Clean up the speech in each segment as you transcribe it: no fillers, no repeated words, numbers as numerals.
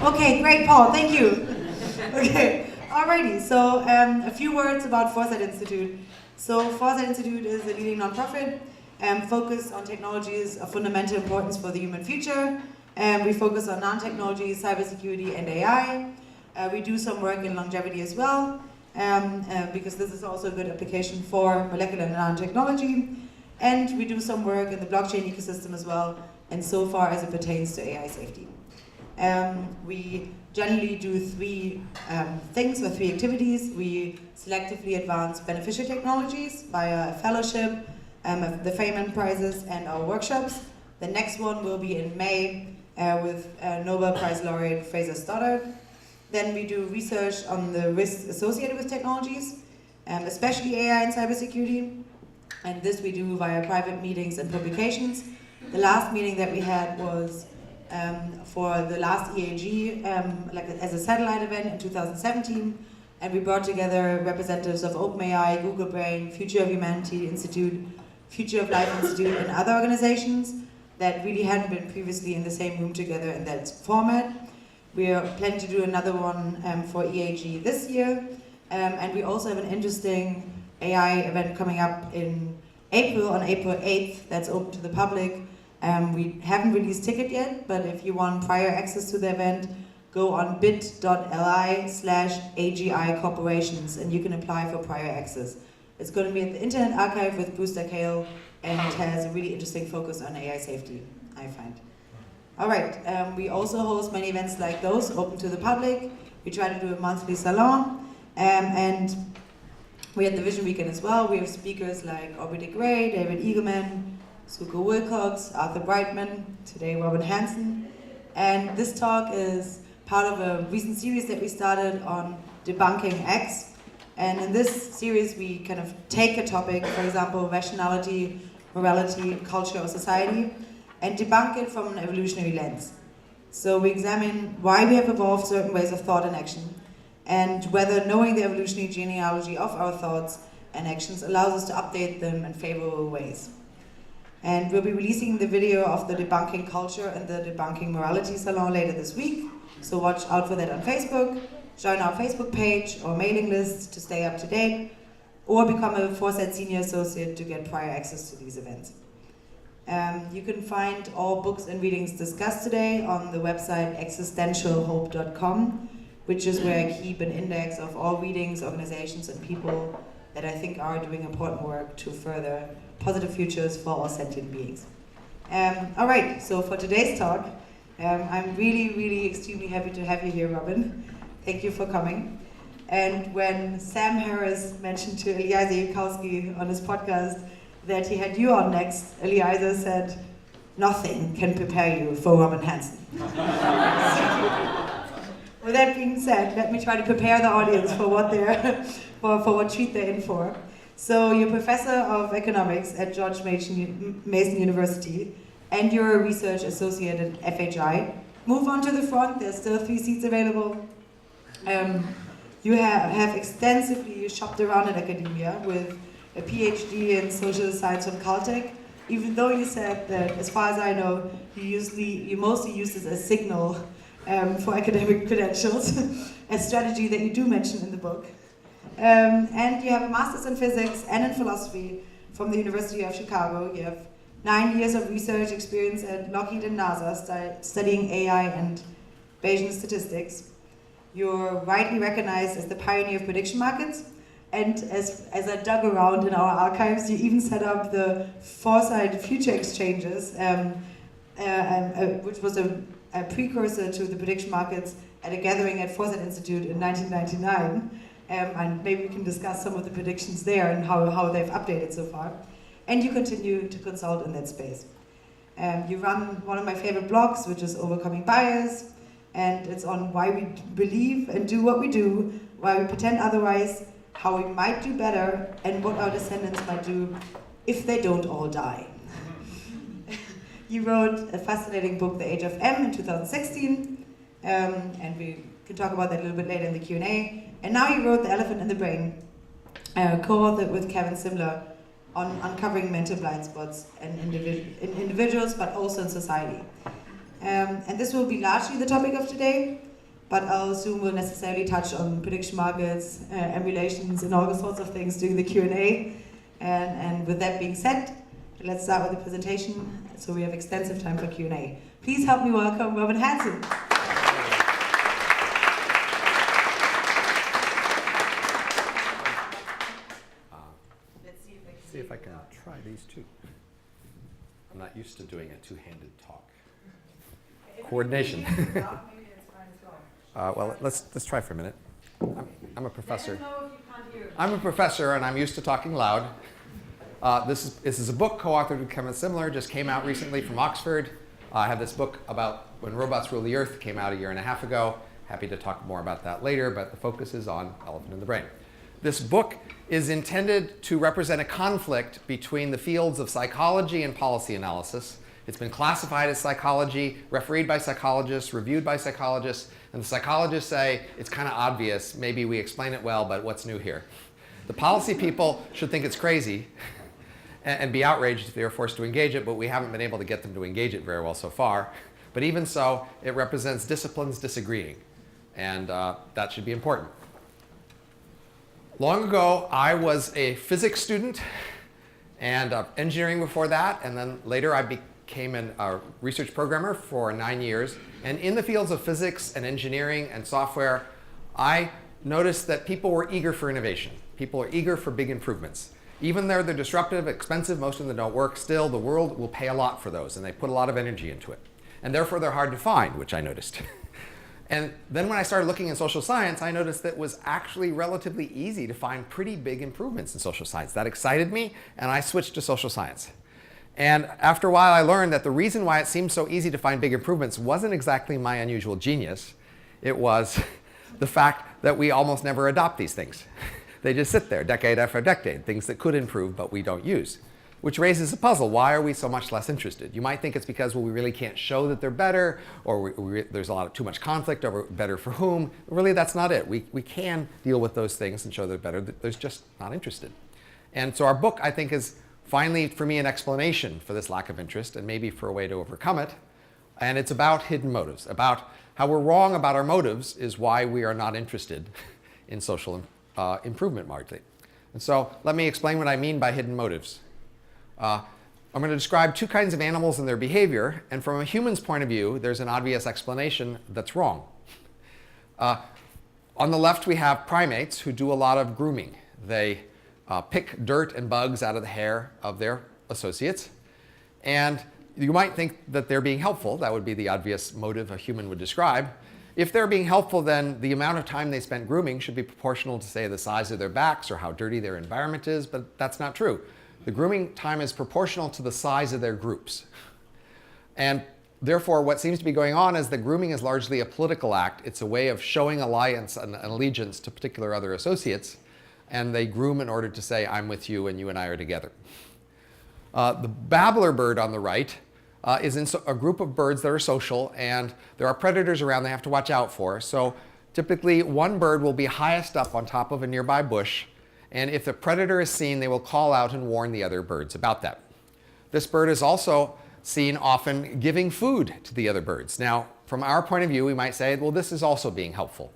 Okay, great, Paul. Thank you. Okay, alrighty. So a few words about Foresight Institute. So Foresight Institute is a leading nonprofit focused on technologies of fundamental importance for the human future. We focus on nanotechnology, cybersecurity, and AI. We do some work in longevity as well, because this is also a good application for molecular nanotechnology. And we do some work in the blockchain ecosystem as well, and so far as it pertains to AI safety. We generally do three things or three activities. We selectively advance beneficial technologies via a fellowship, the Feynman Prizes, and our workshops. The next one will be in May with Nobel Prize laureate Fraser Stoddart. Then we do research on the risks associated with technologies, especially AI and cybersecurity. And this we do via private meetings and publications. The last meeting that we had was for the last EAG, like as a satellite event in 2017, and we brought together representatives of OpenAI, Google Brain, Future of Humanity Institute, Future of Life Institute, and other organizations that really hadn't been previously in the same room together in that format. We are planning to do another one for EAG this year, and we also have an interesting AI event coming up in April, on April 8th, that's open to the public. We haven't released ticket yet, but if you want prior access to the event, go on bit.ly/AGI corporations and you can apply for prior access. It's going to be at the Internet Archive with Brewster Kahle, and it has a really interesting focus on AI safety, I find. All right, we also host many events like those, open to the public. We try to do a monthly salon, and we had the Vision Weekend as well. We have speakers like Aubrey de Grey, David Eagleman, Suko Wilcox, Arthur Brightman, today Robin Hanson. And this talk is part of a recent series that we started on debunking X. And in this series, we kind of take a topic, for example, rationality, morality, culture, or society, and debunk it from an evolutionary lens. So we examine why we have evolved certain ways of thought and action, and whether knowing the evolutionary genealogy of our thoughts and actions allows us to update them in favorable ways. And we'll be releasing the video of the debunking culture and the debunking morality salon later this week, so watch out for that on Facebook. Join our Facebook page or mailing list to stay up to date, or become a Foresight Senior Associate to get prior access to these events. You can find all books and readings discussed today on the website existentialhope.com, which is where I keep an index of all readings, organizations, and people that I think are doing important work to further positive futures for all sentient beings. All right, so for today's talk, I'm really extremely happy to have you here, Robin. Thank you for coming. And when Sam Harris mentioned to Eliezer Yudkowsky on his podcast that he had you on next, Eliezer said, "Nothing can prepare you for Robin Hanson." With that being said, let me try to prepare the audience for what they're, for what treat they're in for. So you're professor of economics at George Mason University, and you're a research associate at FHI. Move on to the front, there's still 3 seats available. You have extensively shopped around in academia with a PhD in social science from Caltech, even though you said that, as far as I know, you mostly use this as signal for academic credentials, a strategy that you do mention in the book. And you have a master's in physics and in philosophy from the University of Chicago. You have 9 years of research experience at Lockheed and NASA studying AI and Bayesian statistics. You're widely recognized as the pioneer of prediction markets. And as I dug around in our archives, you even set up the Foresight Future Exchanges, which was a precursor to the prediction markets at a gathering at Foresight Institute in 1999. And maybe we can discuss some of the predictions there and how they've updated so far. And you continue to consult in that space. You run one of my favorite blogs, which is Overcoming Bias, and it's on why we believe and do what we do, why we pretend otherwise, how we might do better, and what our descendants might do if they don't all die. You wrote a fascinating book, The Age of M, in 2016, and we can talk about that a little bit later in the Q&A. And now you wrote The Elephant in the Brain, co-authored with Kevin Simler, on uncovering mental blind spots in individuals, but also in society. And this will be largely the topic of today, but I'll assume we'll necessarily touch on prediction markets, emulations, and all sorts of things during the Q&A. And with that being said, let's start with the presentation, so we have extensive time for Q&A. Please help me welcome Robin Hanson. Let's see if I can try these two. I'm not used to doing a two-handed talk. Coordination. Well, let's try for a minute. I'm a professor. I'm a professor, and I'm used to talking loud. This is a book co-authored with Kevin Simler, just came out recently from Oxford. I have this book about when robots rule the earth, came out a year and a half ago. Happy to talk more about that later, but the focus is on elephant in the brain. This book is intended to represent a conflict between the fields of psychology and policy analysis. It's been classified as psychology, refereed by psychologists, reviewed by psychologists, and the psychologists say it's kind of obvious, maybe we explain it well, but what's new here? The policy people should think it's crazy and be outraged if they were forced to engage it, but we haven't been able to get them to engage it very well so far. But even so, it represents disciplines disagreeing, and that should be important. Long ago, I was a physics student and engineering before that, and then later I became a research programmer for 9 years. And in the fields of physics and engineering and software, I noticed that people were eager for innovation. People are eager for big improvements. Even though they're disruptive, expensive, most of them don't work, still the world will pay a lot for those, and they put a lot of energy into it. And therefore they're hard to find, which I noticed. And then when I started looking in social science, I noticed that it was actually relatively easy to find pretty big improvements in social science. That excited me, and I switched to social science. And after a while, I learned that the reason why it seemed so easy to find big improvements wasn't exactly my unusual genius. It was the fact that we almost never adopt these things. They just sit there decade after decade, things that could improve but we don't use. Which raises a puzzle. Why are we so much less interested? You might think it's because, well, we really can't show that they're better, or there's too much conflict over better for whom. Really, that's not it. We can deal with those things and show they're better. There's just not interested. And so our book, I think, is finally, for me, an explanation for this lack of interest and maybe for a way to overcome it. And it's about hidden motives, about how we're wrong about our motives is why we are not interested in social improvement largely. And so let me explain what I mean by hidden motives. I'm going to describe two kinds of animals and their behavior, and from a human's point of view, there's an obvious explanation that's wrong. On the left, we have primates who do a lot of grooming. They pick dirt and bugs out of the hair of their associates, and you might think that they're being helpful. That would be the obvious motive a human would describe. If they're being helpful, then the amount of time they spent grooming should be proportional to, say, the size of their backs or how dirty their environment is, but that's not true. The grooming time is proportional to the size of their groups. And therefore, what seems to be going on is that grooming is largely a political act. It's a way of showing alliance and allegiance to particular other associates. And they groom in order to say, I'm with you and you and I are together. The babbler bird on the right is in a group of birds that are social, and there are predators around they have to watch out for. So typically, one bird will be highest up on top of a nearby bush. And if the predator is seen, they will call out and warn the other birds about that. This bird is also seen often giving food to the other birds. Now, from our point of view, we might say, well, this is also being helpful.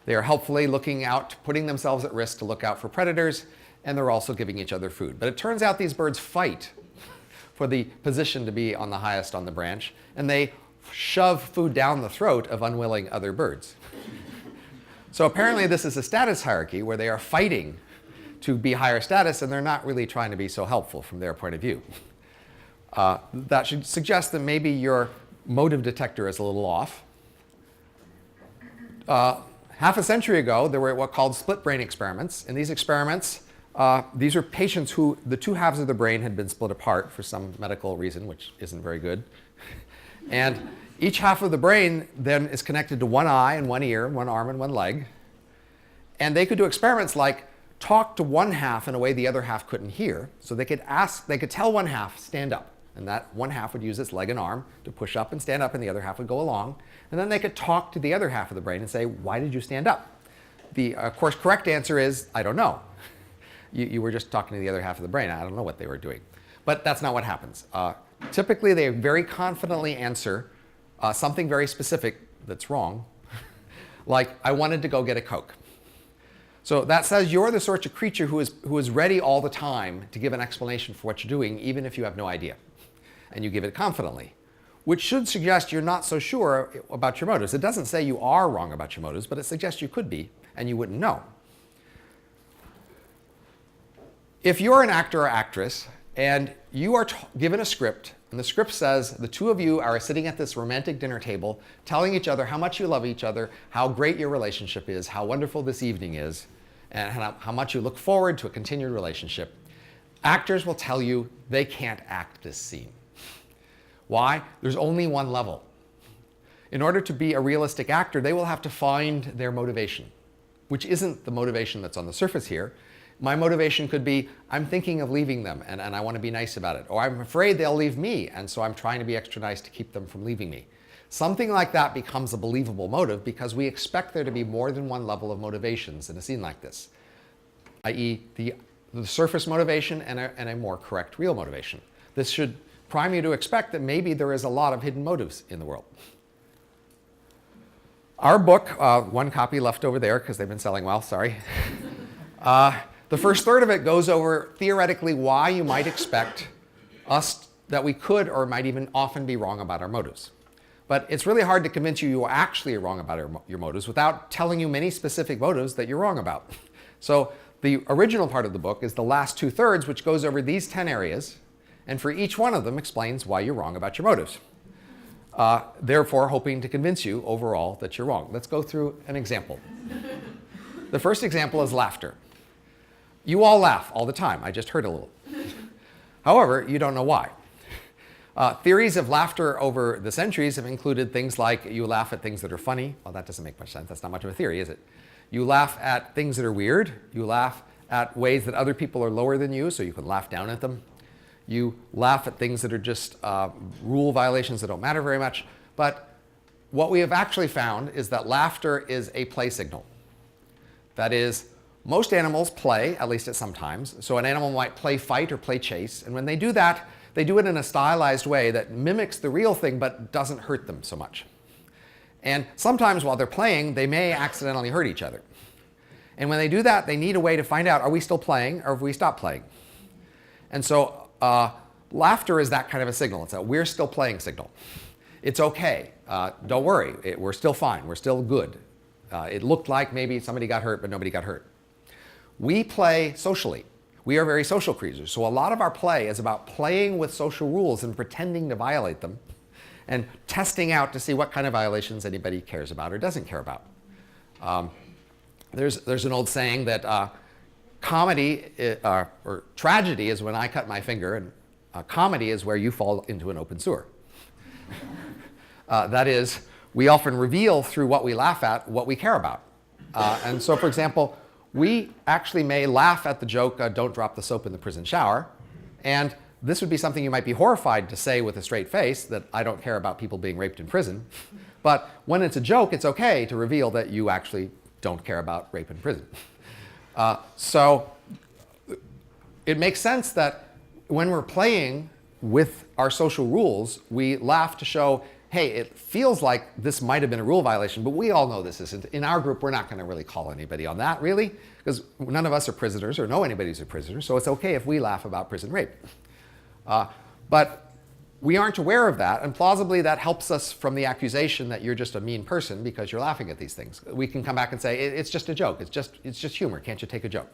They are helpfully looking out, putting themselves at risk to look out for predators, and they're also giving each other food. But it turns out these birds fight for the position to be on the highest on the branch, and they shove food down the throat of unwilling other birds. So apparently this is a status hierarchy where they are fighting to be higher status, and they're not really trying to be so helpful from their point of view. That should suggest that maybe your motive detector is a little off. Half a century ago, there were what called split brain experiments. In these experiments, these are patients who the two halves of the brain had been split apart for some medical reason, which isn't very good. And each half of the brain then is connected to one eye and one ear, one arm and one leg. And they could do experiments like talk to one half in a way the other half couldn't hear. So they could tell one half, stand up. And that one half would use its leg and arm to push up and stand up, and the other half would go along. And then they could talk to the other half of the brain and say, why did you stand up? The, of course, correct answer is, I don't know. You were just talking to the other half of the brain. I don't know what they were doing. But that's not what happens. Typically, they very confidently answer something very specific that's wrong, like, I wanted to go get a Coke. So that says you're the sort of creature who is ready all the time to give an explanation for what you're doing, even if you have no idea. And you give it confidently, which should suggest you're not so sure about your motives. It doesn't say you are wrong about your motives, but it suggests you could be, and you wouldn't know. If you're an actor or actress, and you are given a script, and the script says the two of you are sitting at this romantic dinner table, telling each other how much you love each other, how great your relationship is, how wonderful this evening is, and how much you look forward to a continued relationship, actors will tell you they can't act this scene. Why? There's only one level. In order to be a realistic actor, they will have to find their motivation, which isn't the motivation that's on the surface here. My motivation could be, I'm thinking of leaving them and I want to be nice about it. Or I'm afraid they'll leave me, and so I'm trying to be extra nice to keep them from leaving me. Something like that becomes a believable motive because we expect there to be more than one level of motivations in a scene like this, i.e. the surface motivation and a more correct real motivation. This should prime you to expect that maybe there is a lot of hidden motives in the world. Our book, one copy left over there because they've been selling well, sorry. The first third of it goes over theoretically why you might expect us that we could or might even often be wrong about our motives. But it's really hard to convince you are actually wrong about your motives without telling you many specific motives that you're wrong about. So the original part of the book is the last 2/3, which goes over these 10 areas, and for each one of them explains why you're wrong about your motives. Therefore, hoping to convince you overall that you're wrong. Let's go through an example. The first example is laughter. You all laugh all the time. I just heard a little. However, you don't know why. Theories of laughter over the centuries have included things like you laugh at things that are funny. Well, that doesn't make much sense. That's not much of a theory, is it? You laugh at things that are weird. You laugh at ways that other people are lower than you, so you can laugh down at them. You laugh at things that are just rule violations that don't matter very much. But what we have actually found is that laughter is a play signal. That is, most animals play, at least at some times. So an animal might play fight or play chase. And when they do that, they do it in a stylized way that mimics the real thing but doesn't hurt them so much. And sometimes while they're playing, they may accidentally hurt each other. And when they do that, they need a way to find out, are we still playing or have we stopped playing? And so laughter is that kind of a signal. It's a we're still playing signal. It's okay. Don't worry. We're still fine. We're still good. It looked like maybe somebody got hurt, but nobody got hurt. We play socially. We are very social creatures. So a lot of our play is about playing with social rules and pretending to violate them and testing out to see what kind of violations anybody cares about or doesn't care about. There's an old saying that comedy or tragedy is when I cut my finger, and comedy is where you fall into an open sewer. That is, we often reveal through what we laugh at what we care about. And so, for example, we actually may laugh at the joke, don't drop the soap in the prison shower. And this would be something you might be horrified to say with a straight face, that I don't care about people being raped in prison. But when it's a joke, it's okay to reveal that you actually don't care about rape in prison. So it makes sense that when we're playing with our social rules, we laugh to show, hey, it feels like this might have been a rule violation, but we all know this isn't. In our group, we're not going to really call anybody on that, really, because none of us are prisoners or know anybody who's a prisoner, so it's okay if we laugh about prison rape. But we aren't aware of that, and plausibly that helps us from the accusation that you're just a mean person because you're laughing at these things. We can come back and say, it's just a joke, it's just humor, can't you take a joke?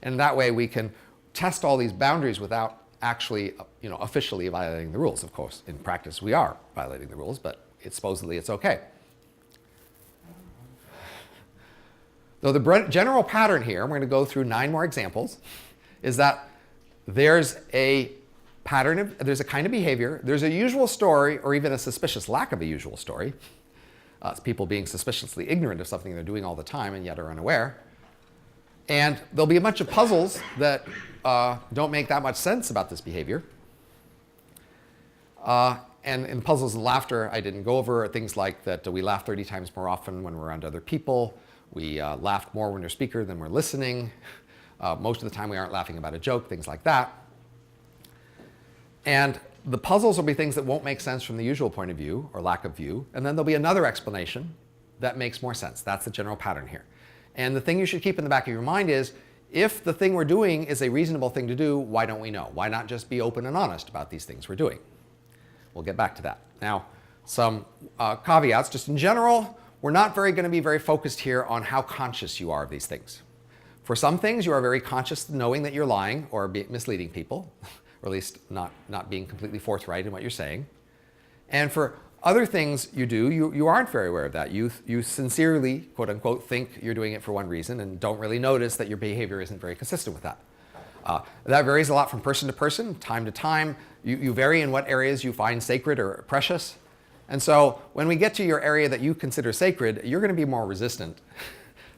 And that way we can test all these boundaries without actually, officially violating the rules. Of course, in practice, we are violating the rules, but supposedly it's okay. So the general pattern here, we're going to go through 9 more examples, is that there's a pattern, there's a kind of behavior, there's a usual story, or even a suspicious lack of a usual story. It's people being suspiciously ignorant of something they're doing all the time and yet are unaware. And there'll be a bunch of puzzles that don't make that much sense about this behavior. And in puzzles and laughter, I didn't go over things like that we laugh 30 times more often when we're around other people. We laugh more when we're speaker than we're listening. Most of the time we aren't laughing about a joke, things like that. And the puzzles will be things that won't make sense from the usual point of view or lack of view, and then there'll be another explanation that makes more sense. That's the general pattern here. And the thing you should keep in the back of your mind is, if the thing we're doing is a reasonable thing to do, why don't we know? Why not just be open and honest about these things we're doing? We'll get back to that. Now, some caveats. Just in general, we're not going to be very focused here on how conscious you are of these things. For some things, you are very conscious knowing that you're lying or misleading people, or at least not being completely forthright in what you're saying. And for other things you do, you aren't very aware of that. You sincerely, quote unquote, think you're doing it for one reason and don't really notice that your behavior isn't very consistent with that. That varies a lot from person to person, time to time. You vary in what areas you find sacred or precious. And so when we get to your area that you consider sacred, you're going to be more resistant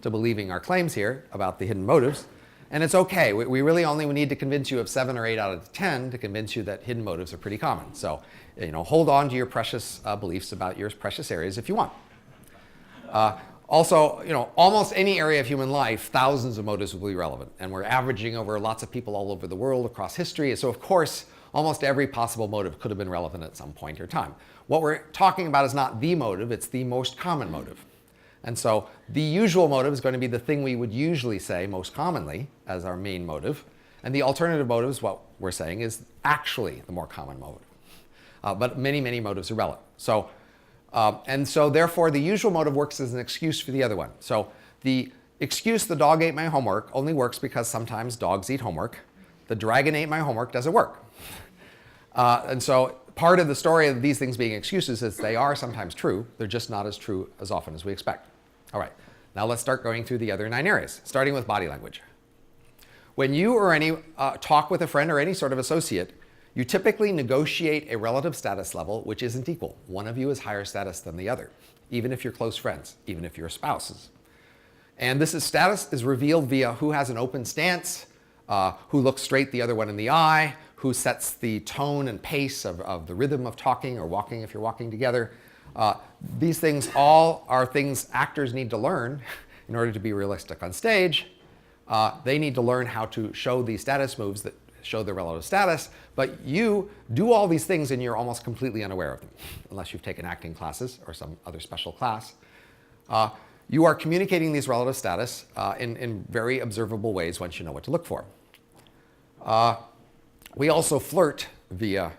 to believing our claims here about the hidden motives. And it's okay. We really only need to convince you of 7 or 8 out of 10 to convince you that hidden motives are pretty common. So, hold on to your precious beliefs about your precious areas if you want. Also, almost any area of human life, thousands of motives will be relevant. And we're averaging over lots of people all over the world across history. So of course, almost every possible motive could have been relevant at some point or time. What we're talking about is not the motive, it's the most common motive. And so the usual motive is going to be the thing we would usually say most commonly as our main motive. And the alternative motive is what we're saying is actually the more common motive. But many, many motives are relevant. So, and so therefore the usual motive works as an excuse for the other one. So the excuse the dog ate my homework only works because sometimes dogs eat homework. The dragon ate my homework doesn't work. And so part of the story of these things being excuses is they are sometimes true. They're just not as true as often as we expect. All right, now let's start going through the other 9 areas, starting with body language. When you or any talk with a friend or any sort of associate, you typically negotiate a relative status level which isn't equal. One of you is higher status than the other, even if you're close friends, even if you're spouses. And this status is revealed via who has an open stance, who looks straight the other one in the eye, who sets the tone and pace of the rhythm of talking or walking if you're walking together. These things all are things actors need to learn in order to be realistic on stage. They need to learn how to show these status moves that show their relative status, but you do all these things and you're almost completely unaware of them, unless you've taken acting classes or some other special class. You are communicating these relative status in very observable ways once you know what to look for. We also flirt via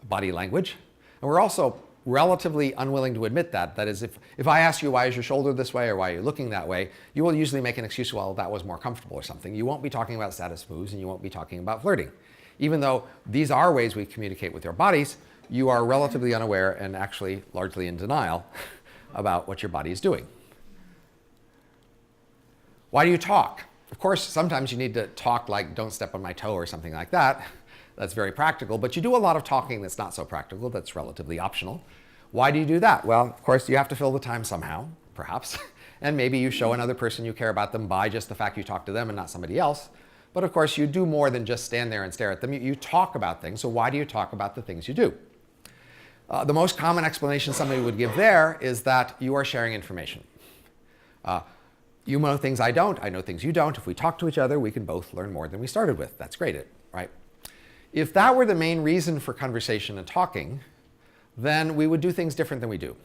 body language, and we're also relatively unwilling to admit that. That is, if I ask you why is your shoulder this way or why are you looking that way, you will usually make an excuse, well, that was more comfortable or something. You won't be talking about status moves and you won't be talking about flirting. Even though these are ways we communicate with our bodies, you are relatively unaware and actually largely in denial about what your body is doing. Why do you talk? Of course, sometimes you need to talk like don't step on my toe or something like that. That's very practical, but you do a lot of talking that's not so practical, that's relatively optional. Why do you do that? Well, of course, you have to fill the time somehow, perhaps, and maybe you show another person you care about them by just the fact you talk to them and not somebody else. But of course, you do more than just stand there and stare at them. You talk about things, so why do you talk about the things you do? The most common explanation somebody would give there is that you are sharing information. You know things I don't, I know things you don't. If we talk to each other, we can both learn more than we started with. That's great, right? If that were the main reason for conversation and talking, then we would do things different than we do.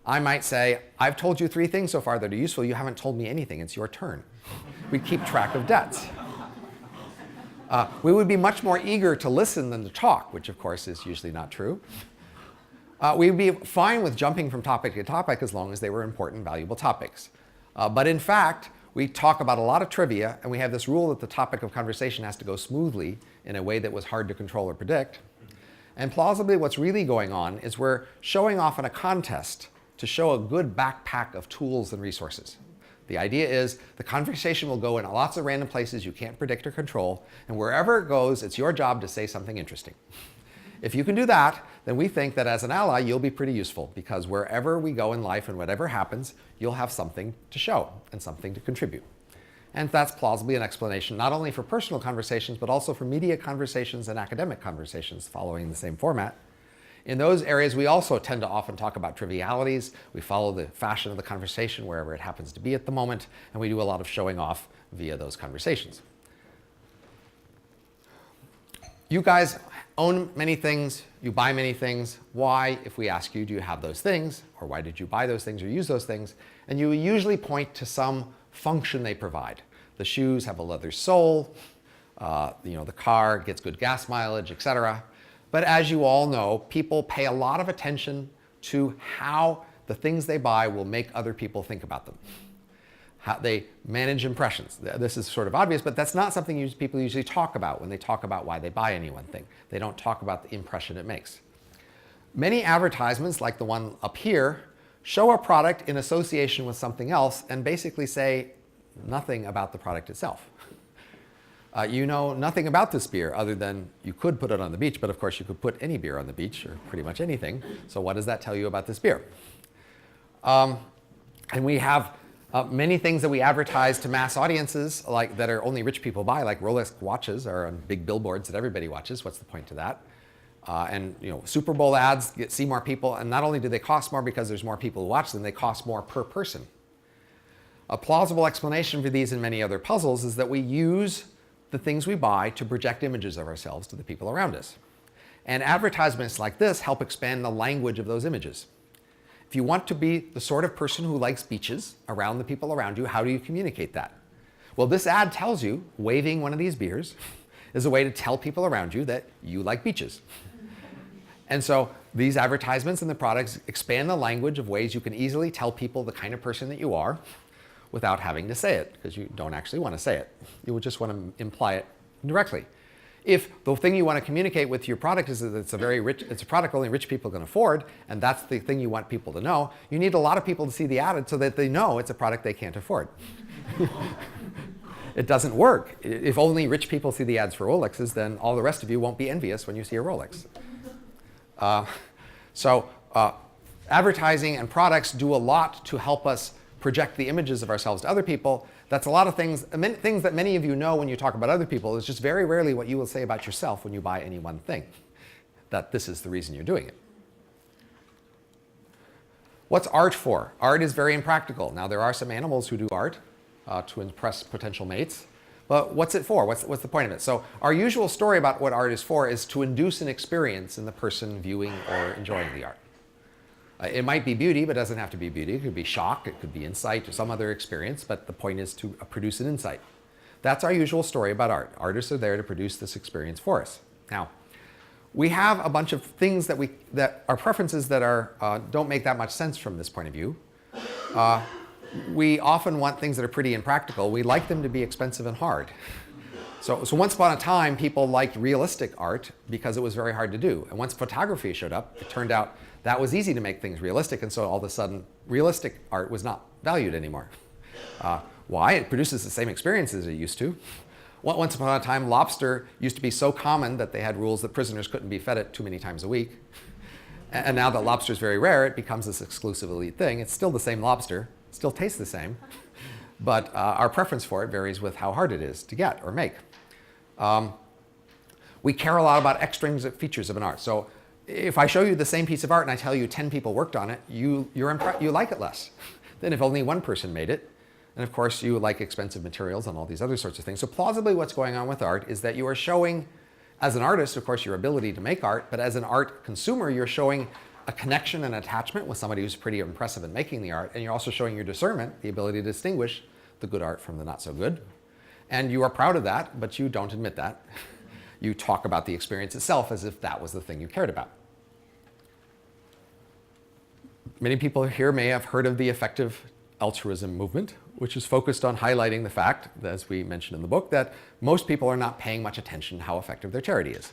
I might say, I've told you 3 things so far that are useful. You haven't told me anything. It's your turn. We keep track of debts. We would be much more eager to listen than to talk, which of course is usually not true. We'd be fine with jumping from topic to topic as long as they were important, valuable topics. But in fact, we talk about a lot of trivia, and we have this rule that the topic of conversation has to go smoothly in a way that was hard to control or predict. And plausibly, what's really going on is we're showing off in a contest to show a good backpack of tools and resources. The idea is the conversation will go in lots of random places you can't predict or control, and wherever it goes, it's your job to say something interesting. If you can do that, then we think that as an ally, you'll be pretty useful, because wherever we go in life and whatever happens, you'll have something to show and something to contribute. And that's plausibly an explanation not only for personal conversations, but also for media conversations and academic conversations following the same format. In those areas, we also tend to often talk about trivialities. We follow the fashion of the conversation wherever it happens to be at the moment, and we do a lot of showing off via those conversations. you guys own many things, you buy many things. Why, if we ask you, do you have those things? Or why did you buy those things or use those things? And you usually point to some function they provide. The shoes have a leather sole, the car gets good gas mileage, etc. But as you all know, people pay a lot of attention to how the things they buy will make other people think about them. How they manage impressions. This is sort of obvious, but that's not something people usually talk about when they talk about why they buy any one thing. They don't talk about the impression it makes. Many advertisements, like the one up here, show a product in association with something else and basically say nothing about the product itself. You know nothing about this beer other than you could put it on the beach, but of course you could put any beer on the beach or pretty much anything. So what does that tell you about this beer? And we have many things that we advertise to mass audiences that are only rich people buy, like Rolex watches are on big billboards that everybody watches. What's the point to that? And Super Bowl ads see more people, and not only do they cost more because there's more people who watch them, they cost more per person. A plausible explanation for these and many other puzzles is that we use the things we buy to project images of ourselves to the people around us. And advertisements like this help expand the language of those images. If you want to be the sort of person who likes beaches around the people around you, how do you communicate that? Well, this ad tells you waving one of these beers is a way to tell people around you that you like beaches. And so these advertisements and the products expand the language of ways you can easily tell people the kind of person that you are without having to say it, because you don't actually want to say it. You would just want to imply it directly. If the thing you want to communicate with your product is that it's a product only rich people can afford, and that's the thing you want people to know, you need a lot of people to see the ad so that they know it's a product they can't afford. It doesn't work. If only rich people see the ads for Rolexes, then all the rest of you won't be envious when you see a Rolex. Advertising and products do a lot to help us project the images of ourselves to other people. That's a lot of things that many of you know when you talk about other people. Is just very rarely what you will say about yourself when you buy any one thing, that this is the reason you're doing it. What's art for? Art is very impractical. Now, there are some animals who do art to impress potential mates, but what's it for? What's the point of it? So our usual story about what art is for is to induce an experience in the person viewing or enjoying the art. It might be beauty, but it doesn't have to be beauty. It could be shock, it could be insight, or some other experience, but the point is to produce an insight. That's our usual story about art. Artists are there to produce this experience for us. Now, we have a bunch of things that are preferences that don't make that much sense from this point of view. We often want things that are pretty impractical. We like them to be expensive and hard. So once upon a time, people liked realistic art because it was very hard to do. And once photography showed up, it turned out that was easy to make things realistic, and so all of a sudden, realistic art was not valued anymore. Why? It produces the same experience as it used to. Once upon a time, lobster used to be so common that they had rules that prisoners couldn't be fed it too many times a week. And now that lobster is very rare, it becomes this exclusive elite thing. It's still the same lobster, still tastes the same, but our preference for it varies with how hard it is to get or make. We care a lot about extrinsic features of an art. So if I show you the same piece of art and I tell you 10 people worked on it, you like it less than if only one person made it. And of course, you like expensive materials and all these other sorts of things. So plausibly, what's going on with art is that you are showing, as an artist, of course, your ability to make art, but as an art consumer, you're showing a connection and attachment with somebody who's pretty impressive at making the art, and you're also showing your discernment, the ability to distinguish the good art from the not so good. And you are proud of that, but you don't admit that. You talk about the experience itself as if that was the thing you cared about. Many people here may have heard of the effective altruism movement, which is focused on highlighting the fact, as we mentioned in the book, that most people are not paying much attention to how effective their charity is.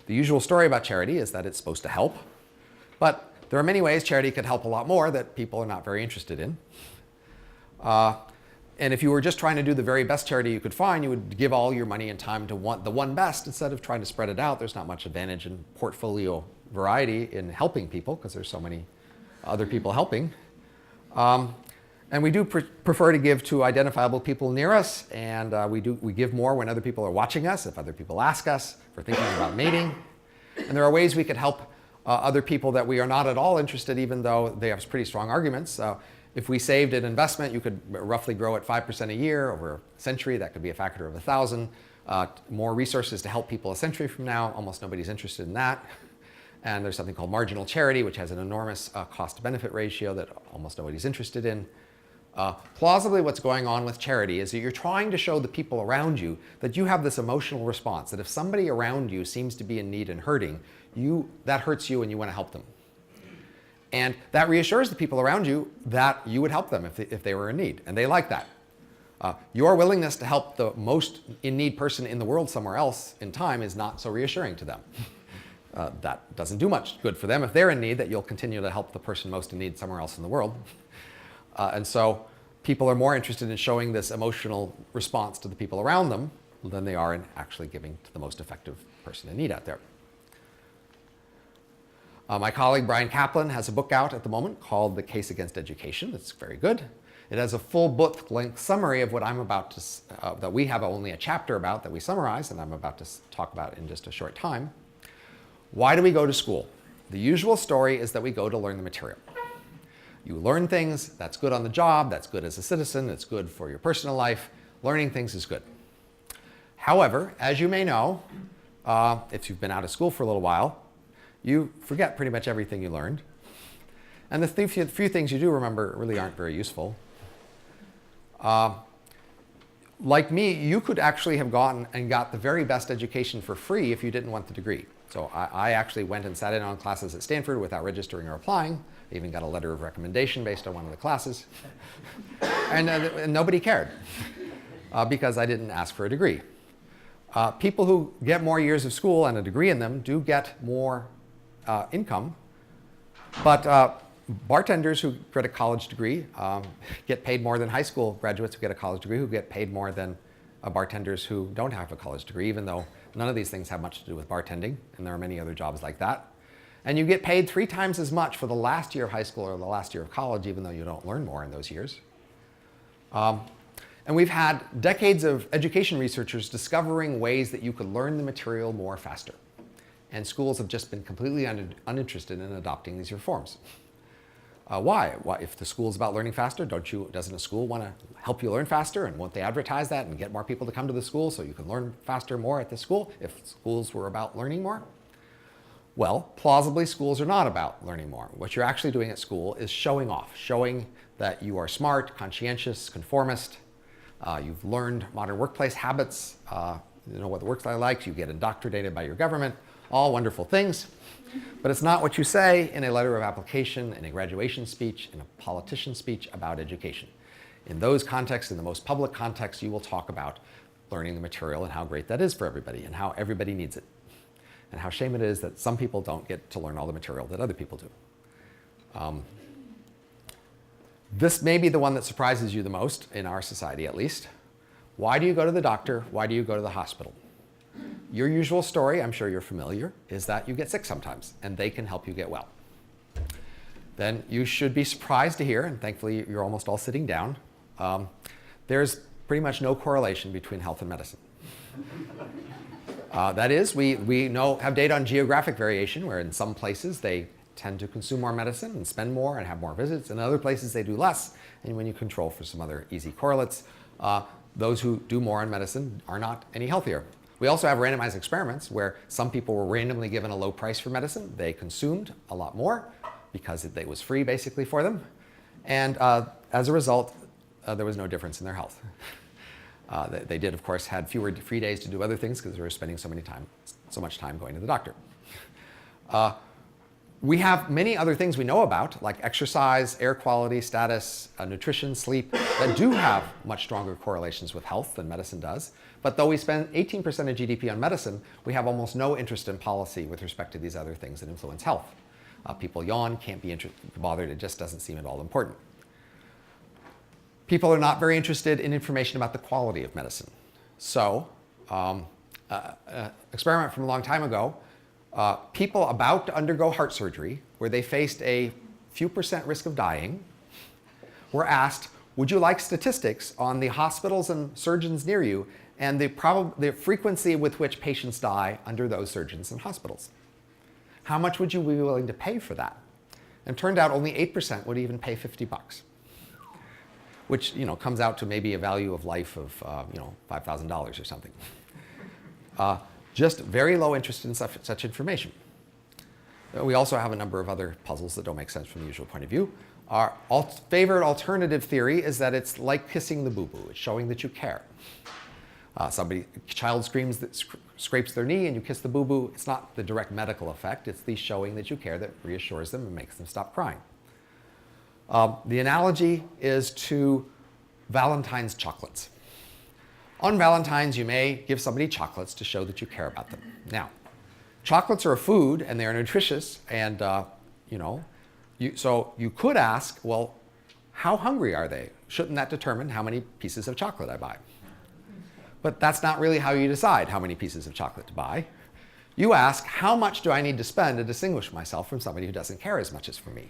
The usual story about charity is that it's supposed to help, but there are many ways charity could help a lot more that people are not very interested in. And if you were just trying to do the very best charity you could find, you would give all your money and time to the one best instead of trying to spread it out. There's not much advantage in portfolio variety in helping people because there's so many other people helping. And we do prefer to give to identifiable people near us, and we give more when other people are watching us, if other people ask us, for thinking about mating. And there are ways we could help other people that we are not at all interested, even though they have pretty strong arguments. If we saved an investment, you could roughly grow at 5% a year over a century. That could be a factor of 1,000. more resources to help people a century from now. Almost nobody's interested in that. And there's something called marginal charity, which has an enormous cost-to-benefit ratio that almost nobody's interested in. Plausibly, what's going on with charity is that you're trying to show the people around you that you have this emotional response, that if somebody around you seems to be in need and hurting, that hurts you and you want to help them. And that reassures the people around you that you would help them if they were in need, and they like that. Your willingness to help the most in need person in the world somewhere else in time is not so reassuring to them. That doesn't do much good for them if they're in need, that you'll continue to help the person most in need somewhere else in the world. And so people are more interested in showing this emotional response to the people around them than they are in actually giving to the most effective person in need out there. My colleague Brian Kaplan has a book out at the moment called The Case Against Education. It's very good. It has a full book-length summary of what I'm about to, that we have only a chapter about that we summarize, and I'm about to talk about in just a short time. Why do we go to school? The usual story is that we go to learn the material. You learn things, that's good on the job, that's good as a citizen, it's good for your personal life. Learning things is good. However, as you may know, if you've been out of school for a little while, you forget pretty much everything you learned. And the few things you do remember really aren't very useful. Like me, you could actually have gone and got the very best education for free if you didn't want the degree. So I actually went and sat in on classes at Stanford without registering or applying. I even got a letter of recommendation based on one of the classes. And nobody cared because I didn't ask for a degree. People who get more years of school and a degree in them do get more income, but bartenders who get a college degree get paid more than high school graduates who get a college degree, who get paid more than bartenders who don't have a college degree, even though none of these things have much to do with bartending, and there are many other jobs like that. And you get paid 3 times as much for the last year of high school or the last year of college, even though you don't learn more in those years. And we've had decades of education researchers discovering ways that you could learn the material more faster. And schools have just been completely uninterested in adopting these reforms. Why? If the school's about learning faster, doesn't a school want to help you learn faster? And won't they advertise that and get more people to come to the school so you can learn faster more at the school if schools were about learning more? Well, plausibly, schools are not about learning more. What you're actually doing at school is showing off, showing that you are smart, conscientious, conformist. You've learned modern workplace habits. You know what the work style likes. You get indoctrinated by your government. All wonderful things. But it's not what you say in a letter of application, in a graduation speech, in a politician speech about education. In those contexts, in the most public context, you will talk about learning the material and how great that is for everybody and how everybody needs it. And how shame it is that some people don't get to learn all the material that other people do. This may be the one that surprises you the most, in our society at least. Why do you go to the doctor? Why do you go to the hospital? Your usual story, I'm sure you're familiar, is that you get sick sometimes, and they can help you get well. Then you should be surprised to hear, and thankfully you're almost all sitting down, there's pretty much no correlation between health and medicine. That is, we have data on geographic variation, where in some places they tend to consume more medicine and spend more and have more visits. In other places they do less. And when you control for some other easy correlates, those who do more in medicine are not any healthier. We also have randomized experiments where some people were randomly given a low price for medicine. They consumed a lot more because it was free basically for them. And as a result, there was no difference in their health. They did, of course, had fewer free days to do other things because they were spending so much time going to the doctor. We have many other things we know about, like exercise, air quality, status, nutrition, sleep, that do have much stronger correlations with health than medicine does. But though we spend 18% of GDP on medicine, we have almost no interest in policy with respect to these other things that influence health. People yawn, can't be bothered, it just doesn't seem at all important. People are not very interested in information about the quality of medicine. So, experiment from a long time ago, people about to undergo heart surgery, where they faced a few % risk of dying, were asked, would you like statistics on the hospitals and surgeons near you and the frequency with which patients die under those surgeons and hospitals? How much would you be willing to pay for that? And it turned out only 8% would even pay $50, which comes out to maybe a value of life of $5,000 or something. just very low interest in such information. We also have a number of other puzzles that don't make sense from the usual point of view. Our favorite alternative theory is that it's like kissing the boo-boo. It's showing that you care. A child scrapes their knee and you kiss the boo-boo. It's not the direct medical effect. It's the showing that you care that reassures them and makes them stop crying. The analogy is to Valentine's chocolates. On Valentine's, you may give somebody chocolates to show that you care about them. Now, chocolates are a food and they're nutritious, and so you could ask, well, how hungry are they? Shouldn't that determine how many pieces of chocolate I buy? But that's not really how you decide how many pieces of chocolate to buy. You ask, how much do I need to spend to distinguish myself from somebody who doesn't care as much as for me?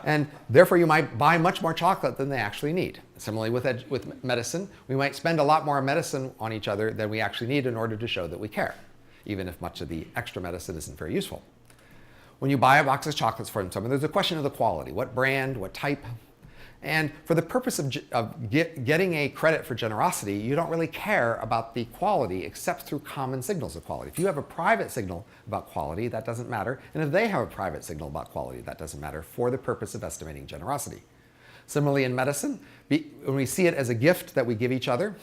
And therefore, you might buy much more chocolate than they actually need. Similarly, with medicine, we might spend a lot more medicine on each other than we actually need in order to show that we care, even if much of the extra medicine isn't very useful. When you buy a box of chocolates from someone, there's a question of the quality. What brand, what type? And for the purpose of getting a credit for generosity, you don't really care about the quality except through common signals of quality. If you have a private signal about quality, that doesn't matter. And if they have a private signal about quality, that doesn't matter for the purpose of estimating generosity. Similarly, in medicine, when we see it as a gift that we give each other,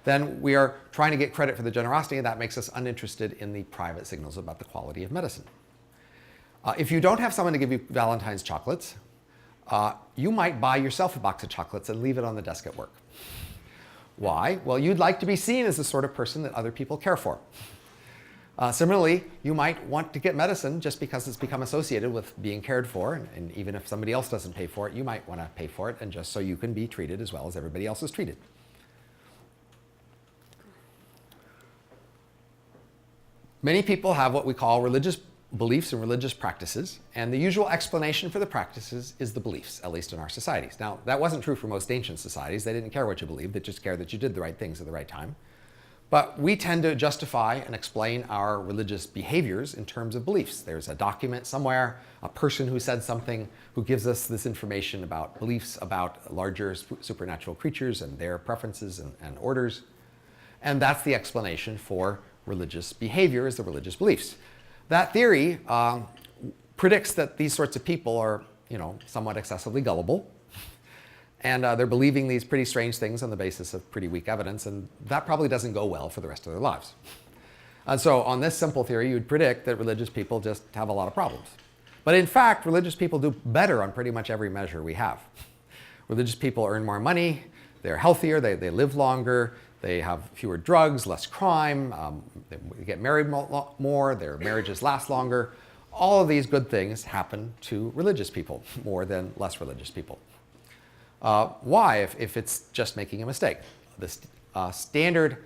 then we are trying to get credit for the generosity, and that makes us uninterested in the private signals about the quality of medicine. If you don't have someone to give you Valentine's chocolates, you might buy yourself a box of chocolates and leave it on the desk at work. Why? Well, you'd like to be seen as the sort of person that other people care for. Similarly, you might want to get medicine just because it's become associated with being cared for, and even if somebody else doesn't pay for it, you might want to pay for it, and just so you can be treated as well as everybody else is treated. Many people have what we call religious beliefs and religious practices, and the usual explanation for the practices is the beliefs, at least in our societies. Now, that wasn't true for most ancient societies. They didn't care what you believed, they just cared that you did the right things at the right time. But we tend to justify and explain our religious behaviors in terms of beliefs. There's a document somewhere, a person who said something, who gives us this information about beliefs about larger supernatural creatures and their preferences and orders. And that's the explanation for religious behavior, is the religious beliefs. That theory predicts that these sorts of people are, somewhat excessively gullible, and they're believing these pretty strange things on the basis of pretty weak evidence, and that probably doesn't go well for the rest of their lives. And so on this simple theory, you'd predict that religious people just have a lot of problems. But in fact, religious people do better on pretty much every measure we have. Religious people earn more money, they're healthier, they live longer, they have fewer drugs, less crime, they get married more, their marriages last longer. All of these good things happen to religious people more than less religious people. Why, if it's just making a mistake? The standard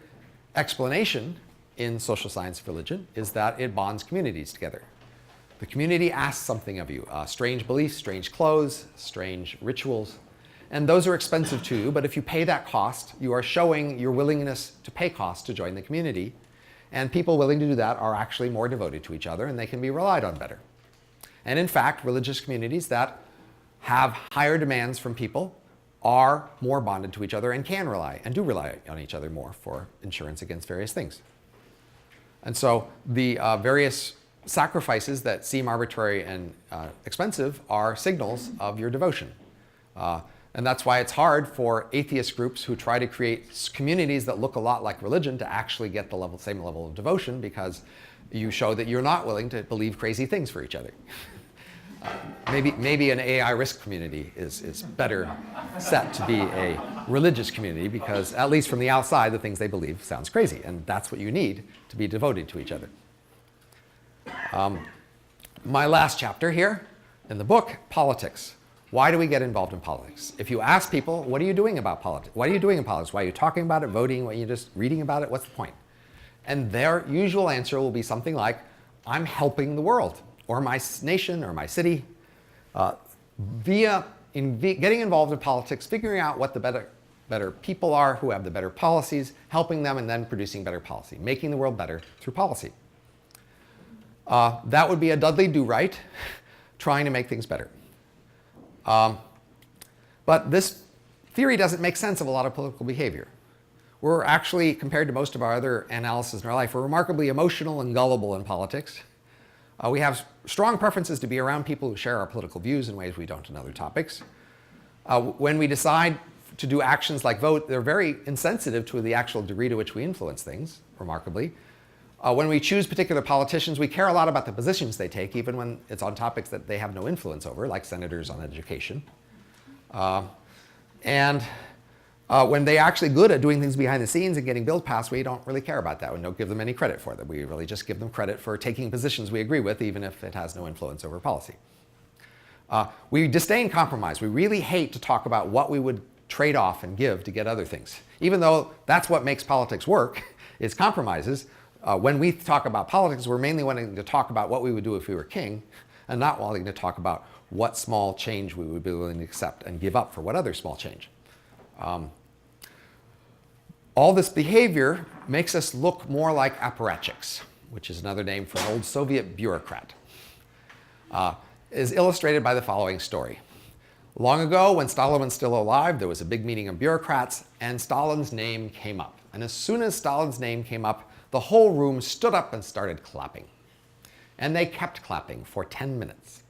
explanation in social science of religion is that it bonds communities together. The community asks something of you, strange beliefs, strange clothes, strange rituals. And those are expensive to you, but if you pay that cost, you are showing your willingness to pay costs to join the community. And people willing to do that are actually more devoted to each other, and they can be relied on better. And in fact, religious communities that have higher demands from people are more bonded to each other and can rely, and do rely on each other more for insurance against various things. And so the various sacrifices that seem arbitrary and expensive are signals of your devotion. And that's why it's hard for atheist groups who try to create communities that look a lot like religion to actually get the same level of devotion, because you show that you're not willing to believe crazy things for each other. Maybe an AI risk community is better set to be a religious community, because at least from the outside, the things they believe sounds crazy, and that's what you need to be devoted to each other. My last chapter here in the book, politics. Why do we get involved in politics? If you ask people, what are you doing about politics? What are you doing in politics? Why are you talking about it, voting? Why are you just reading about it? What's the point? And their usual answer will be something like, I'm helping the world, or my nation, or my city. Getting involved in politics, figuring out what the better people are, who have the better policies, helping them, and then producing better policy, making the world better through policy. That would be a Dudley Do-Right, trying to make things better. But this theory doesn't make sense of a lot of political behavior. we're actually, compared to most of our other analysis in our life, we're remarkably emotional and gullible in politics. We have strong preferences to be around people who share our political views in ways we don't in other topics. When we decide to do actions like vote, they're very insensitive to the actual degree to which we influence things, remarkably. When we choose particular politicians, we care a lot about the positions they take, even when it's on topics that they have no influence over, like senators on education. When they're actually good at doing things behind the scenes and getting bills passed, we don't really care about that. We don't give them any credit for them. We really just give them credit for taking positions we agree with, even if it has no influence over policy. We disdain compromise. We really hate to talk about what we would trade off and give to get other things. Even though that's what makes politics work, is compromises. When we talk about politics, we're mainly wanting to talk about what we would do if we were king, and not wanting to talk about what small change we would be willing to accept and give up for what other small change. All this behavior makes us look more like apparatchiks, which is another name for an old Soviet bureaucrat. Is illustrated by the following story. Long ago, when Stalin was still alive, there was a big meeting of bureaucrats, and Stalin's name came up. And as soon as Stalin's name came up, the whole room stood up and started clapping. And they kept clapping for 10 minutes.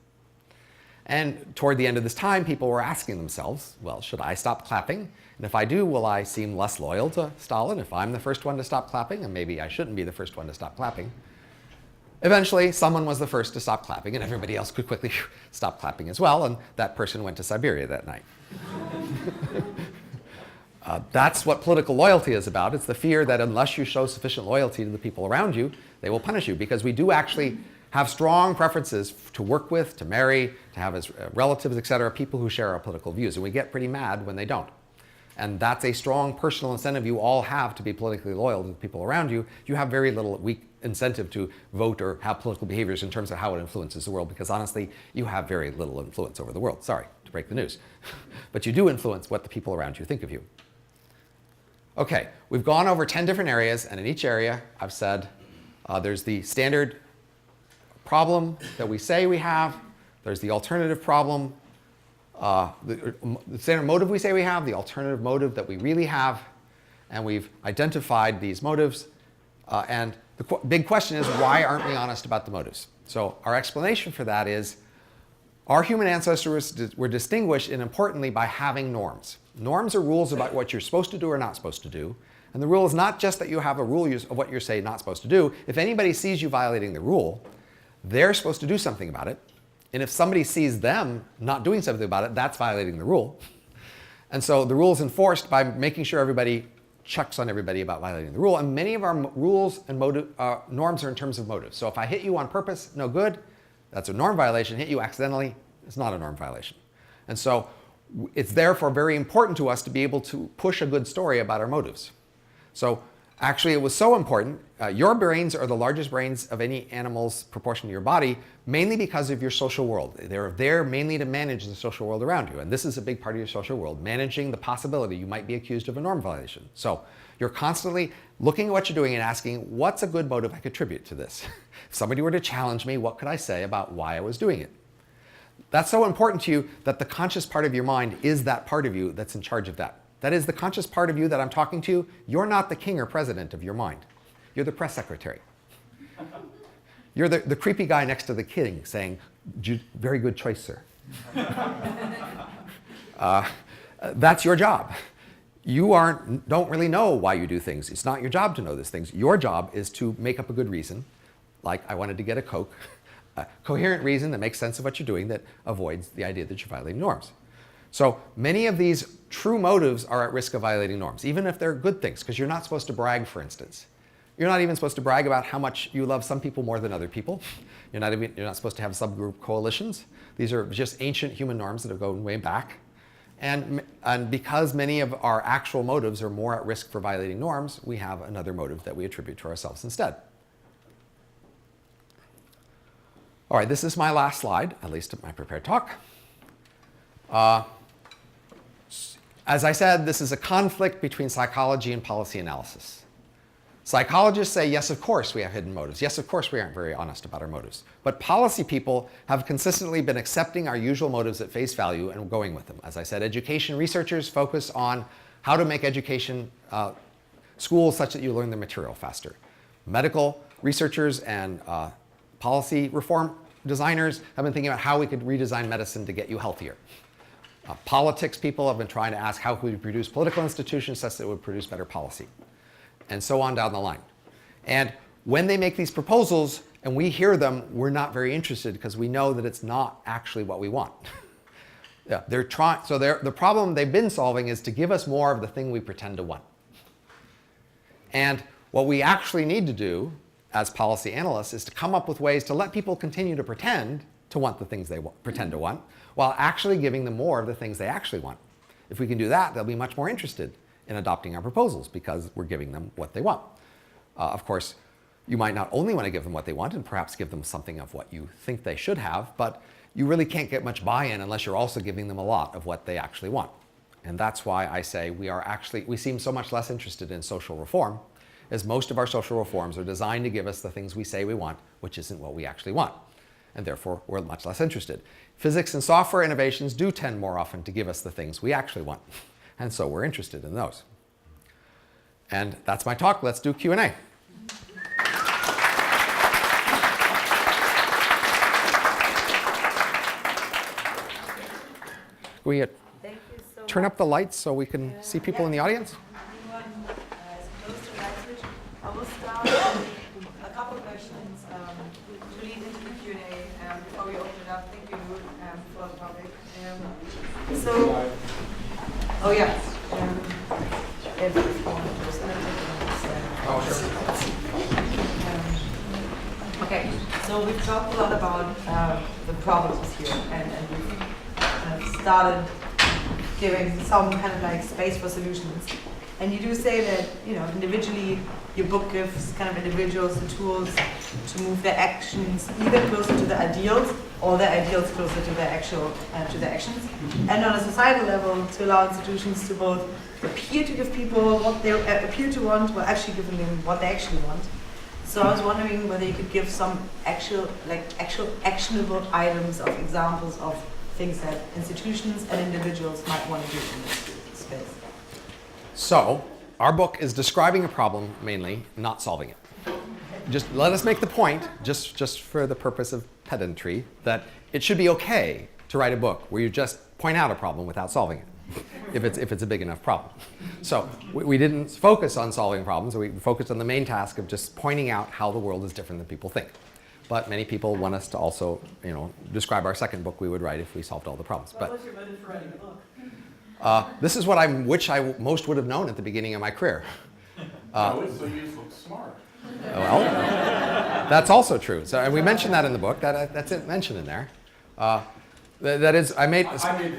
And toward the end of this time, people were asking themselves, well, should I stop clapping? And if I do, will I seem less loyal to Stalin if I'm the first one to stop clapping? And maybe I shouldn't be the first one to stop clapping. Eventually, someone was the first to stop clapping, and everybody else could quickly stop clapping as well, and that person went to Siberia that night. That's what political loyalty is about. It's the fear that unless you show sufficient loyalty to the people around you, they will punish you, because we do actually have strong preferences to work with, to marry, to have as relatives, etc., people who share our political views, and we get pretty mad when they don't. And that's a strong personal incentive you all have to be politically loyal to the people around you. You have very little weak incentive to vote or have political behaviors in terms of how it influences the world, because honestly, you have very little influence over the world. Sorry to break the news. But you do influence what the people around you think of you. Okay, we've gone over 10 different areas, and in each area, I've said there's the standard problem that we say we have, there's the alternative problem, the standard motive we say we have, the alternative motive that we really have, and we've identified these motives. And the big question is, why aren't we honest about the motives? So our explanation for that is, our human ancestors were distinguished, and importantly, by having norms. Norms are rules about what you're supposed to do or not supposed to do. And the rule is not just that you have a rule of what you're, say, not supposed to do. If anybody sees you violating the rule, they're supposed to do something about it. And if somebody sees them not doing something about it, that's violating the rule. And so the rule is enforced by making sure everybody checks on everybody about violating the rule. And many of our rules and norms are in terms of motives. So if I hit you on purpose, no good. That's a norm violation. Hit you accidentally, it's not a norm violation. And so it's therefore very important to us to be able to push a good story about our motives. So actually, it was so important. Your brains are the largest brains of any animal's proportion to your body, mainly because of your social world. They're there mainly to manage the social world around you. And this is a big part of your social world, managing the possibility you might be accused of a norm violation. So you're constantly looking at what you're doing and asking, what's a good motive I could attribute to this? If somebody were to challenge me, what could I say about why I was doing it? That's so important to you that the conscious part of your mind is that part of you that's in charge of that. That is the conscious part of you that I'm talking to. You're not the king or president of your mind. You're the press secretary. You're the creepy guy next to the king saying, very good choice, sir. That's your job. You don't really know why you do things. It's not your job to know these things. Your job is to make up a good reason, like I wanted to get a Coke, a coherent reason that makes sense of what you're doing that avoids the idea that you're violating norms. So many of these true motives are at risk of violating norms, even if they're good things, because you're not supposed to brag, for instance. You're not even supposed to brag about how much you love some people more than other people. You're not supposed to have subgroup coalitions. These are just ancient human norms that have gone way back. And because many of our actual motives are more at risk for violating norms, we have another motive that we attribute to ourselves instead. All right, this is my last slide, at least at my prepared talk. As I said, this is a conflict between psychology and policy analysis. Psychologists say, yes, of course we have hidden motives. Yes, of course we aren't very honest about our motives. But policy people have consistently been accepting our usual motives at face value and going with them. As I said, education researchers focus on how to make education schools such that you learn the material faster. Medical researchers and policy reform designers have been thinking about how we could redesign medicine to get you healthier. Politics people have been trying to ask how could we produce political institutions such that it would produce better policy, and so on down the line. And when they make these proposals and we hear them, we're not very interested because we know that it's not actually what we want. Yeah, the problem they've been solving is to give us more of the thing we pretend to want. And what we actually need to do as policy analysts is to come up with ways to let people continue to pretend to want the things they pretend to want, while actually giving them more of the things they actually want. If we can do that, they'll be much more interested in adopting our proposals because we're giving them what they want. Of course, you might not only want to give them what they want and perhaps give them something of what you think they should have, but you really can't get much buy-in unless you're also giving them a lot of what they actually want. And that's why I say we seem so much less interested in social reform, as most of our social reforms are designed to give us the things we say we want, which isn't what we actually want. And therefore, we're much less interested. Physics and software innovations do tend more often to give us the things we actually want. And so we're interested in those. And that's my talk. Let's do Q&A. We turn up the lights so we can see people in the audience? I will start with a couple of questions to lead into the Q&A before we open it up. Thank you for the topic. Oh yeah. Okay, so we've talked a lot about the problems here, and we've started giving some kind of like space for solutions. And you do say that, individually, your book gives kind of individuals the tools to move their actions either closer to the ideals or their ideals closer to their actions. And on a societal level, to allow institutions to both appear to give people what they appear to want while actually giving them what they actually want. So I was wondering whether you could give some actual actionable items of examples of things that institutions and individuals might want to do in this space. So, our book is describing a problem mainly, not solving it. Just let us make the point, just for the purpose of pedantry, that it should be okay to write a book where you just point out a problem without solving it, if it's a big enough problem. So we didn't focus on solving problems. We focused on the main task of just pointing out how the world is different than people think. But many people want us to also, describe our second book we would write if we solved all the problems. What was your motive for writing the book? This is what I most would have known at the beginning of my career. So you just look smart. Well, that's also true. So, and we mentioned that in the book. That's mentioned in there. That is, I made the joke to look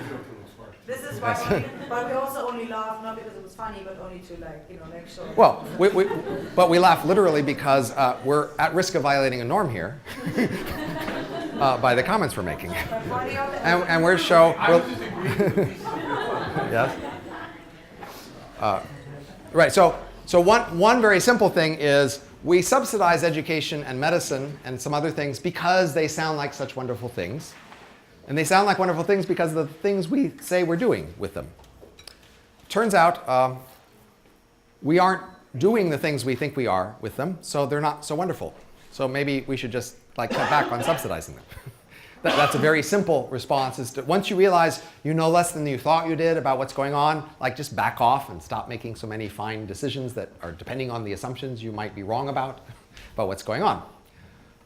smart. This is why but we also only laugh, not because it was funny, but only to show. Well, but we laugh literally because we're at risk of violating a norm here by the comments we're making. And we're yes. Right. So one very simple thing is we subsidize education and medicine and some other things because they sound like such wonderful things. And they sound like wonderful things because of the things we say we're doing with them. Turns out we aren't doing the things we think we are with them, so they're not so wonderful. So maybe we should just cut back on subsidizing them. That's a very simple response, is to, once you realize you know less than you thought you did about what's going on, just back off and stop making so many fine decisions that are depending on the assumptions you might be wrong about what's going on.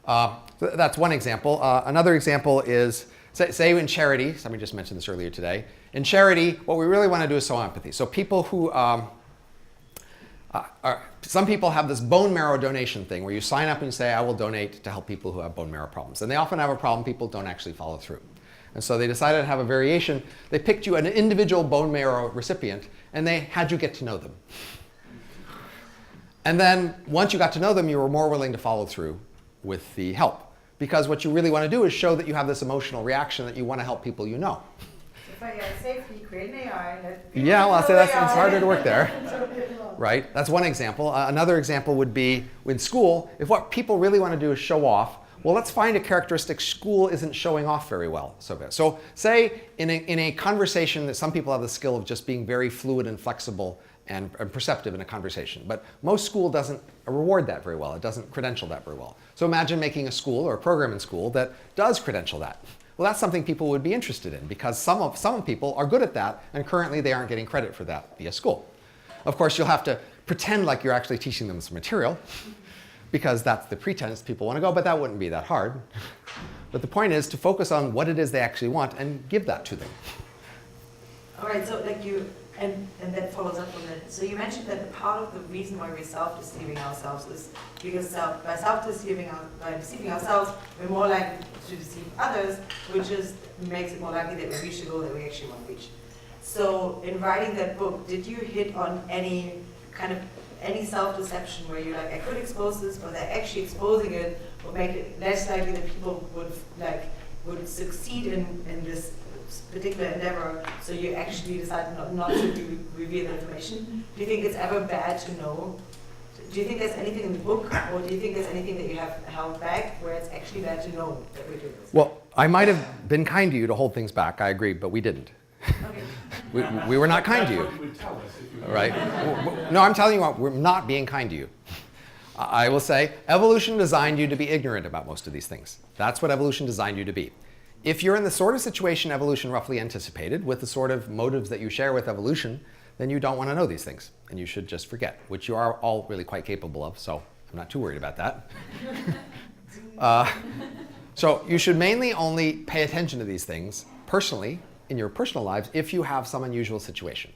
So that's one example. Another example is, say in charity, somebody just mentioned this earlier today, in charity, what we really want to do is sow empathy. So people who, some people have this bone marrow donation thing where you sign up and you say, I will donate to help people who have bone marrow problems. And they often have a problem people don't actually follow through. And so they decided to have a variation. They picked you an individual bone marrow recipient and they had you get to know them. And then once you got to know them, you were more willing to follow through with the help. Because what you really want to do is show that you have this emotional reaction that you want to help people you know. If I safely create an AI, yeah, well, I'll say it's harder to work there. Right? That's one example. Another example would be in school, if what people really want to do is show off, Well, let's find a characteristic school isn't showing off very well. So say in a conversation that some people have the skill of just being very fluid and flexible and perceptive in a conversation, but most school doesn't reward that very well. It doesn't credential that very well. So imagine making a school or a program in school that does credential that. Well, that's something people would be interested in because some people are good at that, and currently they aren't getting credit for that via school. Of course, you'll have to pretend like you're actually teaching them some material, because that's the pretense people want to go, but that wouldn't be that hard. But the point is to focus on what it is they actually want and give that to them. All right, so like you, and that follows up from that. So you mentioned that part of the reason why we're self-deceiving ourselves is because by self-deceiving, by deceiving ourselves, we're more likely to deceive others, which just makes it more likely that we reach the goal that we actually want to reach. So in writing that book, did you hit on any self-deception where you're like, I could expose this, but actually exposing it would make it less likely that people would succeed in this particular endeavor, so you actually decide not to reveal the information? Do you think it's ever bad to know? Do you think there's anything in the book, or do you think there's anything that you have held back where it's actually bad to know that we're doing this? Well, I might have been kind to you to hold things back, I agree, but we didn't. Okay. We were not kind to That's you. what you would tell us if you Right? No, I'm telling you what, we're not being kind to you. I will say, evolution designed you to be ignorant about most of these things. That's what evolution designed you to be. If you're in the sort of situation evolution roughly anticipated, with the sort of motives that you share with evolution, then you don't want to know these things, and you should just forget, which you are all really quite capable of, so I'm not too worried about that. So you should mainly only pay attention to these things personally, in your personal lives, if you have some unusual situation.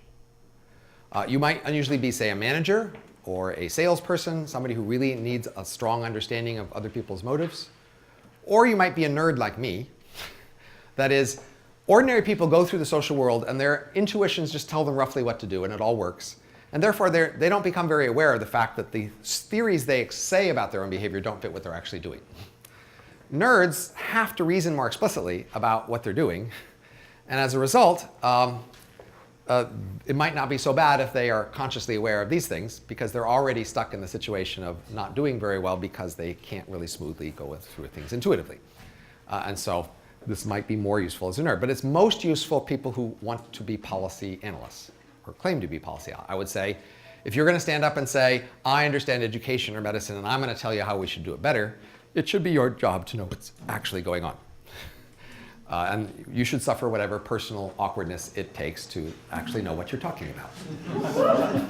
You might unusually be, say, a manager or a salesperson, somebody who really needs a strong understanding of other people's motives. Or you might be a nerd like me. That is, ordinary people go through the social world and their intuitions just tell them roughly what to do and it all works. And therefore, they don't become very aware of the fact that the theories they say about their own behavior don't fit what they're actually doing. Nerds have to reason more explicitly about what they're doing. And as a result, it might not be so bad if they are consciously aware of these things, because they're already stuck in the situation of not doing very well because they can't really smoothly go through things intuitively. And so this might be more useful as a nerd. But it's most useful people who want to be policy analysts or claim to be policy analysts. I would say, if you're going to stand up and say, I understand education or medicine and I'm going to tell you how we should do it better, it should be your job to know what's actually going on. And you should suffer whatever personal awkwardness it takes to actually know what you're talking about.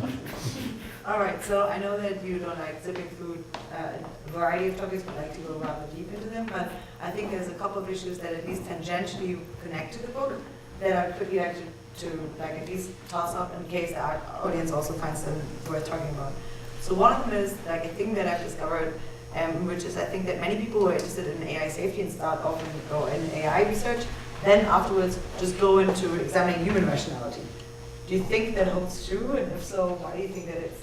All right, so I know that you don't like zipping through a variety of topics, but like to go rather deep into them. But I think there's a couple of issues that at least tangentially connect to the book that I quickly like to like at least toss up in case our audience also finds them worth talking about. So one of them is like a thing that I've discovered, which is I think that many people who are interested in AI safety and start off in AI research, then afterwards just go into examining human rationality. Do you think that holds true? And if so, why do you think that it's?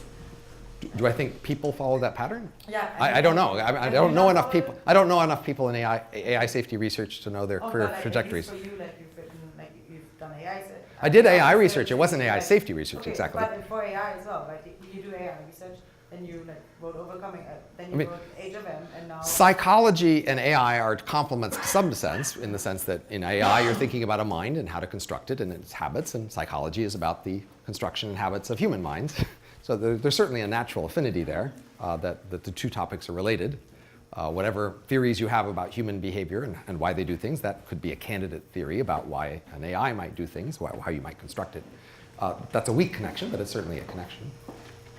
Do I think people follow that pattern? Yeah. I don't know. I don't know enough people. I don't know enough people in AI safety research to know their career trajectories. For you, like you've written, like you've done AI. I did AI research. It wasn't AI safety research, okay, exactly. But for AI as well, like you do AI research, then you like wrote Overcoming, then you wrote Age of M, and now. Psychology and AI are complements to some sense, in the sense that in AI you're thinking about a mind and how to construct it and its habits, and psychology is about the construction and habits of human minds. So there's certainly a natural affinity there, that the two topics are related. Whatever theories you have about human behavior and why they do things, that could be a candidate theory about why an AI might do things, how you might construct it. That's a weak connection, but it's certainly a connection.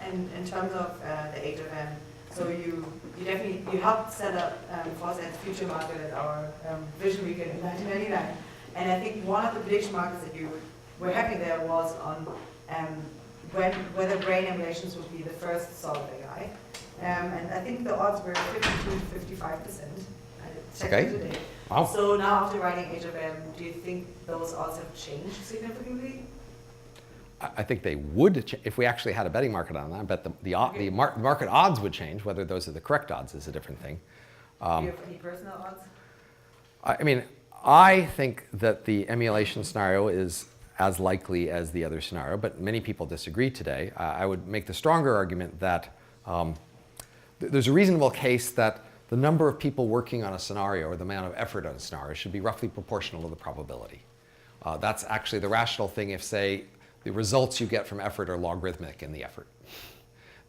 And in terms of the Age of M, so you definitely helped set up Foresight's future market at our Vision Week in 1999. And I think one of the prediction markets that you were having there was on whether brain emulations would be the first solid AI. And I think the odds were 52 to 55%. I checked it today. Wow. So now after writing Age of M, do you think those odds have changed significantly? I think they would, if we actually had a betting market on that. I bet the market odds would change. Whether those are the correct odds is a different thing. Do you have any personal odds? I mean, I think that the emulation scenario is as likely as the other scenario, but many people disagree today. I would make the stronger argument that there's a reasonable case that the number of people working on a scenario or the amount of effort on a scenario should be roughly proportional to the probability. That's actually the rational thing. If, say, the results you get from effort are logarithmic in the effort,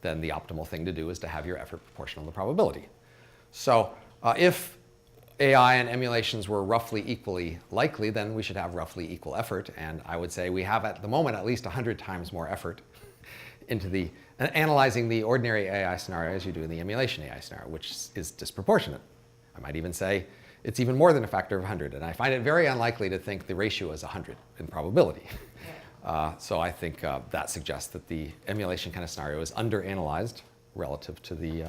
then the optimal thing to do is to have your effort proportional to the probability. So if AI and emulations were roughly equally likely, then we should have roughly equal effort. And I would say we have at the moment at least 100 times more effort into the analyzing the ordinary AI scenario as you do in the emulation AI scenario, which is disproportionate. I might even say it's even more than a factor of 100. And I find it very unlikely to think the ratio is 100 in probability. So I think that suggests that the emulation kind of scenario is underanalyzed relative to the,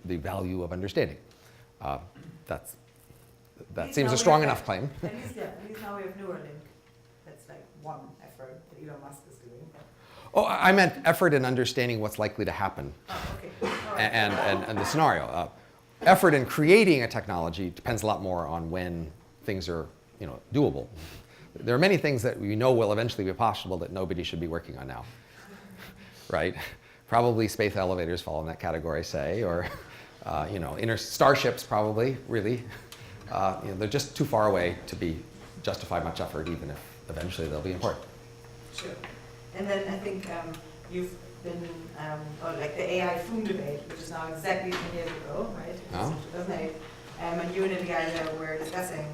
the value of understanding. That seems a strong enough claim. At least now we have Neuralink. That's like one effort that Elon Musk is doing. Oh, I meant effort in understanding what's likely to happen. Oh, okay. All right. And the scenario. Effort in creating a technology depends a lot more on when things are, doable. There are many things that we know will eventually be possible that nobody should be working on now, right? Probably space elevators fall in that category, say, or starships probably, really. They're just too far away to justify much effort, even if eventually they'll be important. Sure. And then I think you've been, like the AI Foom debate, which is now exactly 10 years ago, right? Oh. In 2008. And you and the guys were discussing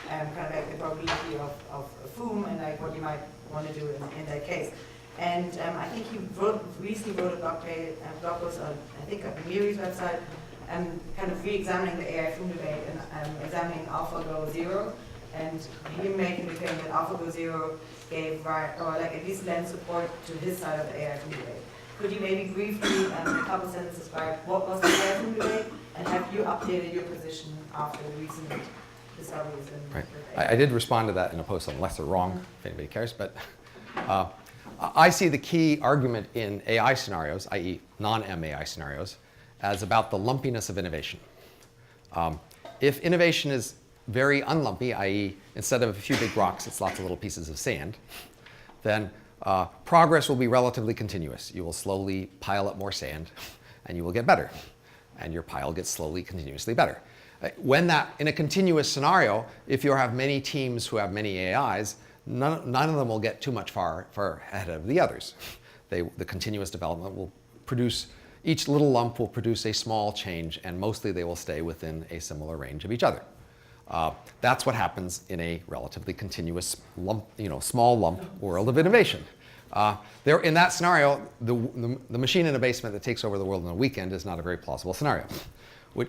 kind of like the probability of Foom and like what you might want to do in that case. And I think you recently wrote a blog post on, I think, on Miri's website, kind of re-examining the AI Foom debate and examining AlphaGo Zero, and him making the claim that AlphaGo Zero gave, or like at least lend support to his side of the AI Foom debate. Could you maybe briefly, in a couple sentences, describe what was the AI Foom debate, and have you updated your position after the recent discoveries? Right. I did respond to that in a post on Less or Wrong, if anybody cares, but I see the key argument in AI scenarios, i.e. non-MAI scenarios, as about the lumpiness of innovation. If innovation is very unlumpy, i.e. instead of a few big rocks, it's lots of little pieces of sand, then progress will be relatively continuous. You will slowly pile up more sand, and you will get better. And your pile gets slowly, continuously better. When that, in a continuous scenario, if you have many teams who have many AIs, none of them will get too much far ahead of the others. The continuous development will produce, each little lump will produce a small change, and mostly they will stay within a similar range of each other. That's what happens in a relatively continuous lump, small lump world of innovation. In that scenario, the machine in a basement that takes over the world in a weekend is not a very plausible scenario.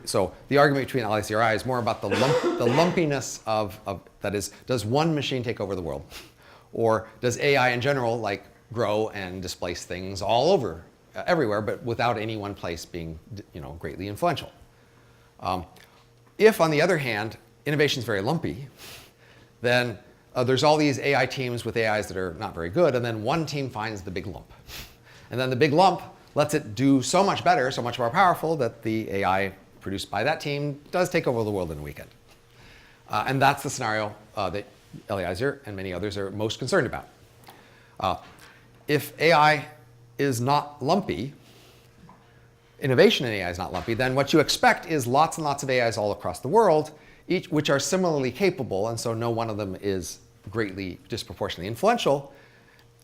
So the argument between LICRI is more about the lumpiness of, that is, does one machine take over the world? Or does AI in general grow and displace things all over, everywhere, but without any one place being greatly influential? If, on the other hand, innovation is very lumpy, then there's all these AI teams with AIs that are not very good, and then one team finds the big lump. And then the big lump lets it do so much better, so much more powerful, that the AI produced by that team does take over the world in a weekend. And that's the scenario that Eliezer and many others are most concerned about. If AI is not lumpy, innovation in AI is not lumpy, then what you expect is lots and lots of AIs all across the world, each which are similarly capable, and so no one of them is greatly disproportionately influential.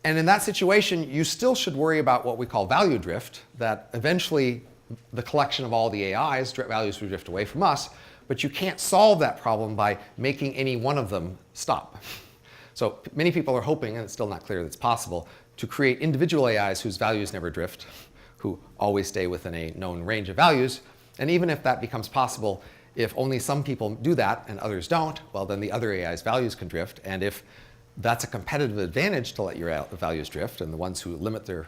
And in that situation, you still should worry about what we call value drift, that eventually the collection of all the AIs, values will drift away from us, but you can't solve that problem by making any one of them stop. So many people are hoping, and it's still not clear that it's possible, to create individual AIs whose values never drift, who always stay within a known range of values. And even if that becomes possible, if only some people do that and others don't, well, then the other AI's values can drift. And if that's a competitive advantage to let your values drift, and the ones who limit their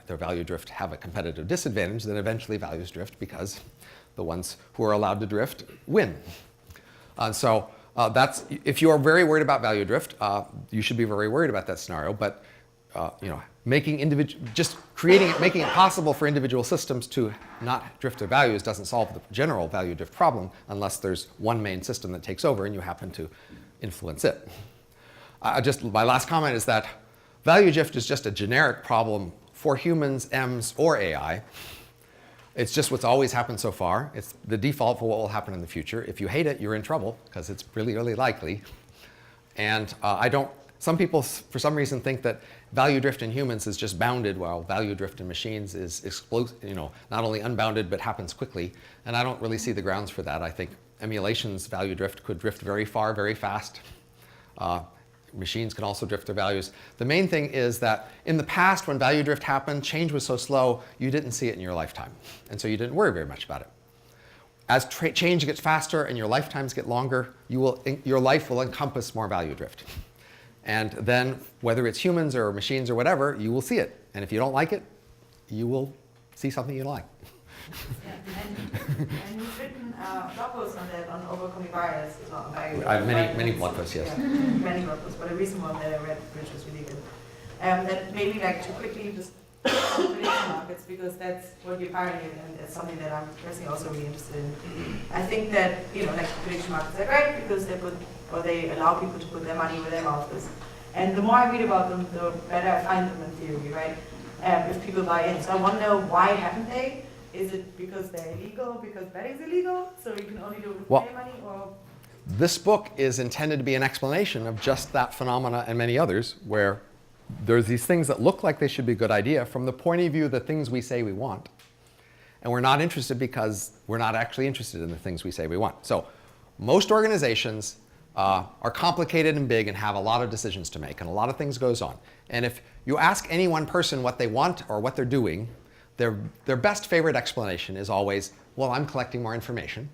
value drift have a competitive disadvantage, then eventually values drift because the ones who are allowed to drift win. So if you are very worried about value drift, you should be very worried about that scenario. But making it possible for individual systems to not drift their values doesn't solve the general value drift problem unless there's one main system that takes over and you happen to influence it. My last comment is that value drift is just a generic problem for humans, Ms, or AI. It's just what's always happened so far. It's the default for what will happen in the future. If you hate it, you're in trouble because it's really, really likely. And some people, for some reason, think that value drift in humans is just bounded, while value drift in machines is not only unbounded, but happens quickly. And I don't really see the grounds for that. I think emulation's value drift could drift very far, very fast. Machines can also drift their values. The main thing is that in the past, when value drift happened, change was so slow, you didn't see it in your lifetime. And so you didn't worry very much about it. As change gets faster and your lifetimes get longer, your life will encompass more value drift. And then, whether it's humans or machines or whatever, you will see it. And if you don't like it, you will see something you don't like. And you've written blog posts on that, on overcoming bias as well. I have many blog posts, yes. Yeah, many blog posts, but a recent one that I read, which was really good. That made me like to quickly just prediction markets, because that's what you're pioneering, and it's something that I'm personally also really interested in. I think that, like prediction markets are great because they allow people to put their money where their mouth is. And the more I read about them, the better I find them in theory, right? If people buy in. So I want to know, why haven't they? Is it because they're illegal, because betting's illegal, so you can only do it with their money, or? This book is intended to be an explanation of just that phenomena and many others, where there's these things that look like they should be a good idea from the point of view of the things we say we want. And we're not interested because we're not actually interested in the things we say we want. So most organizations are complicated and big and have a lot of decisions to make, and a lot of things goes on. And if you ask any one person what they want or what they're doing, their best favorite explanation is always, well, I'm collecting more information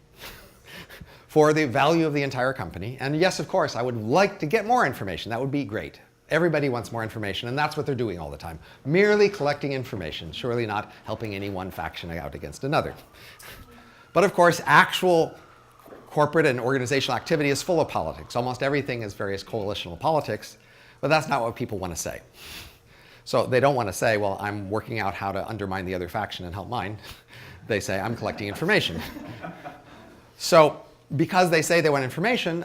for the value of the entire company. And yes, of course, I would like to get more information. That would be great. Everybody wants more information, and that's what they're doing all the time. Merely collecting information, surely not helping any one faction out against another. But of course, actual corporate and organizational activity is full of politics. Almost everything is various coalitional politics, but that's not what people want to say. So they don't want to say, well, I'm working out how to undermine the other faction and help mine. They say, I'm collecting information. So because they say they want information,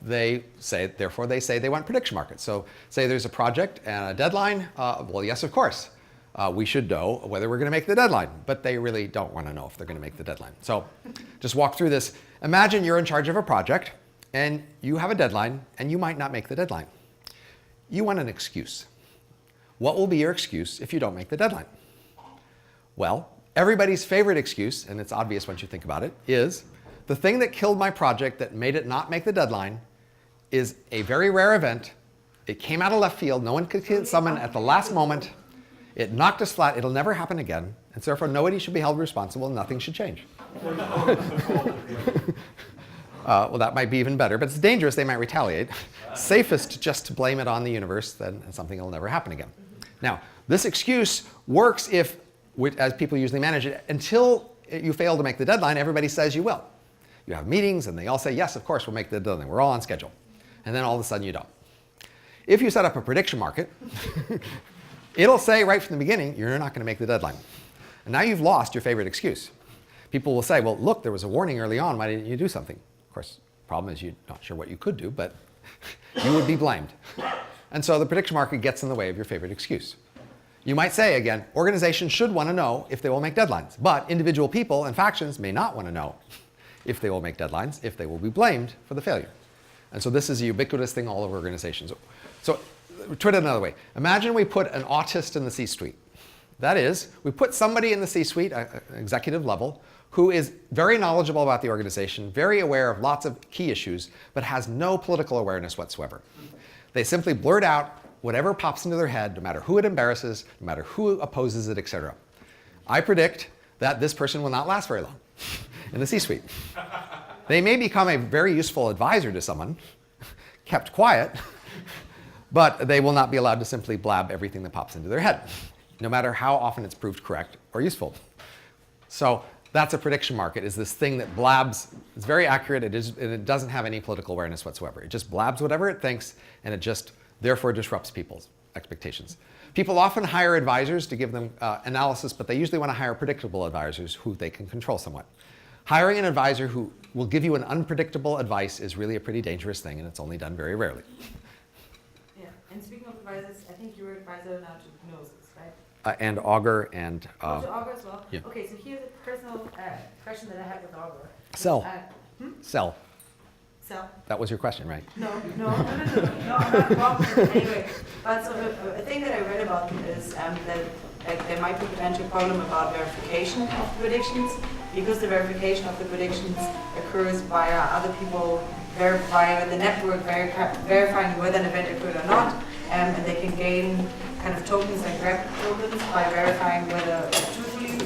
therefore they say they want prediction markets. So say there's a project and a deadline. Well, yes, of course. We should know whether we're going to make the deadline. But they really don't want to know if they're going to make the deadline. So just walk through this. Imagine you're in charge of a project, and you have a deadline, and you might not make the deadline. You want an excuse. What will be your excuse if you don't make the deadline? Well, everybody's favorite excuse, and it's obvious once you think about it, is the thing that killed my project that made it not make the deadline is a very rare event. It came out of left field. No one could summon at the last moment. It knocked us flat. It'll never happen again. And so therefore, nobody should be held responsible. Nothing should change. Well, that might be even better, but it's dangerous. They might retaliate. Safest just to blame it on the universe, then something will never happen again. Now, this excuse works as people usually manage it, until you fail to make the deadline. Everybody says you will. You have meetings, and they all say, yes, of course, we'll make the deadline. We're all on schedule. And then all of a sudden, you don't. If you set up a prediction market, it'll say right from the beginning, you're not going to make the deadline. And now you've lost your favorite excuse. People will say, well, look, there was a warning early on. Why didn't you do something? Of course, the problem is you're not sure what you could do, but you would be blamed. And so the prediction market gets in the way of your favorite excuse. You might say, again, organizations should want to know if they will make deadlines, but individual people and factions may not want to know if they will make deadlines, if they will be blamed for the failure. And so this is a ubiquitous thing all over organizations. So put it another way. Imagine we put an autist in the C-suite. That is, we put somebody in the C-suite, executive level, who is very knowledgeable about the organization, very aware of lots of key issues, but has no political awareness whatsoever. They simply blurt out whatever pops into their head, no matter who it embarrasses, no matter who opposes it, etc. I predict that this person will not last very long in the C-suite. They may become a very useful advisor to someone, kept quiet, but they will not be allowed to simply blab everything that pops into their head, no matter how often it's proved correct or useful. So that's a prediction market, is this thing that blabs. It's very accurate, and it doesn't have any political awareness whatsoever. It just blabs whatever it thinks, and it just therefore disrupts people's expectations. People often hire advisors to give them analysis, but they usually want to hire predictable advisors who they can control somewhat. Hiring an advisor who will give you an unpredictable advice is really a pretty dangerous thing, and it's only done very rarely. Yeah, and speaking of advisors, I think you were advisor now to hypnosis, right? And Augur and To Augur as well? yeah. Okay, so here's a personal question that I had with Augur. Cell. Cell. Cell? That was your question, right? No, I'm not involved in it anyway. But so a thing that I read about is that like, there might be a potential problem about verification of predictions, because the verification of the predictions occurs via other people via the network verifying whether an event occurred or not, and they can gain kind of tokens like grab tokens by verifying whether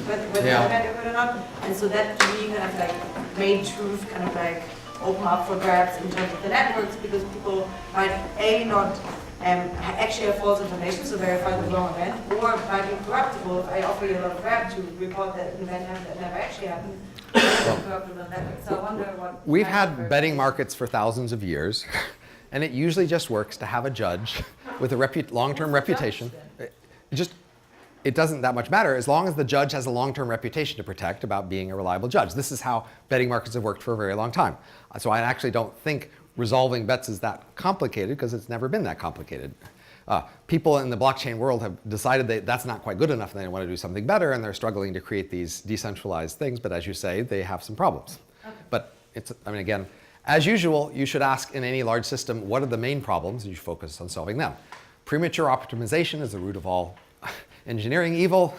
whether Yeah. an event occurred or not. And so that to me kind of like made truth kind of like open up for grabs in terms of the networks, because people might not actually have false information, so verify the wrong event, or it might be corruptible if I offer you a lot of grab to report that an event happened that never actually happened. So I wonder what. We've had betting markets for thousands of years, and it usually just works to have a judge with a long-term reputation. It doesn't that much matter as long as the judge has a long-term reputation to protect about being a reliable judge. This is how betting markets have worked for a very long time. So I actually don't think resolving bets is that complicated, because it's never been that complicated. People in the blockchain world have decided that that's not quite good enough and they want to do something better, and they're struggling to create these decentralized things, but as you say, they have some problems. Okay. But again, as usual, you should ask in any large system, what are the main problems, and you should focus on solving them. Premature optimization is the root of all engineering evil.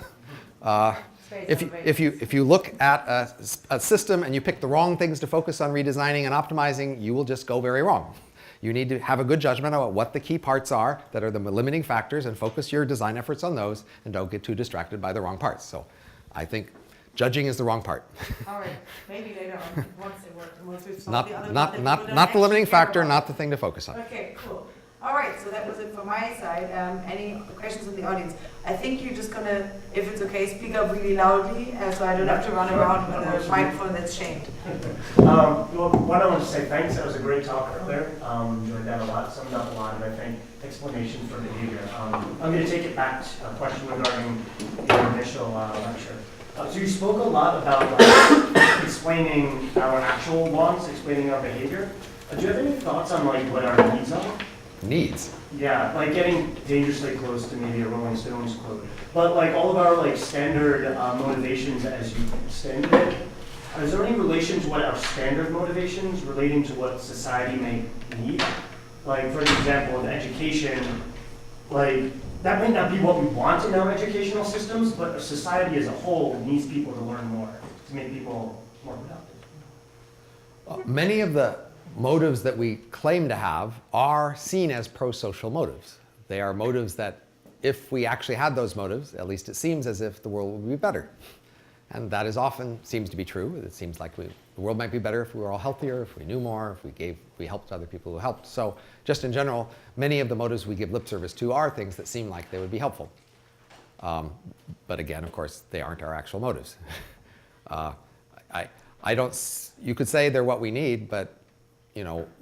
If you look at a system and you pick the wrong things to focus on redesigning and optimizing, you will just go very wrong. You need to have a good judgment about what the key parts are that are the limiting factors, and focus your design efforts on those, and don't get too distracted by the wrong parts. So I think judging is the wrong part. All right, maybe later on, once they work, once we've solved the other one, then people don't Not the limiting actually care factor, about. not the thing to focus on. Okay, cool. All right, so that was it from my side. Any questions from the audience? I think you're just gonna, if it's okay, speak up really loudly, so I don't have to run around with a microphone that's chained. Well, one, I want to say thanks. That was a great talk earlier. Enjoyed that a lot. Summed up a lot of, I think, explanation for behavior. I'm going to take it back to a question regarding your initial lecture. So you spoke a lot about explaining our actual wants, explaining our behavior. Do you have any thoughts on like what our needs are? Needs. Yeah, like getting dangerously close to maybe a Rolling Stones quote. But like all of our like standard motivations as you extended it, is there any relation to what our standard motivations relating to what society may need? Like for example, in education, like that might not be what we want in our educational systems, but society as a whole needs people to learn more, to make people more productive. Many of the motives that we claim to have are seen as pro-social motives. They are motives that, if we actually had those motives, at least it seems as if the world would be better. And that is often seems to be true. It seems like the world might be better if we were all healthier, if we knew more, if we helped other people who helped. So just in general, many of the motives we give lip service to are things that seem like they would be helpful. But again, of course, they aren't our actual motives. You could say they're what we need, but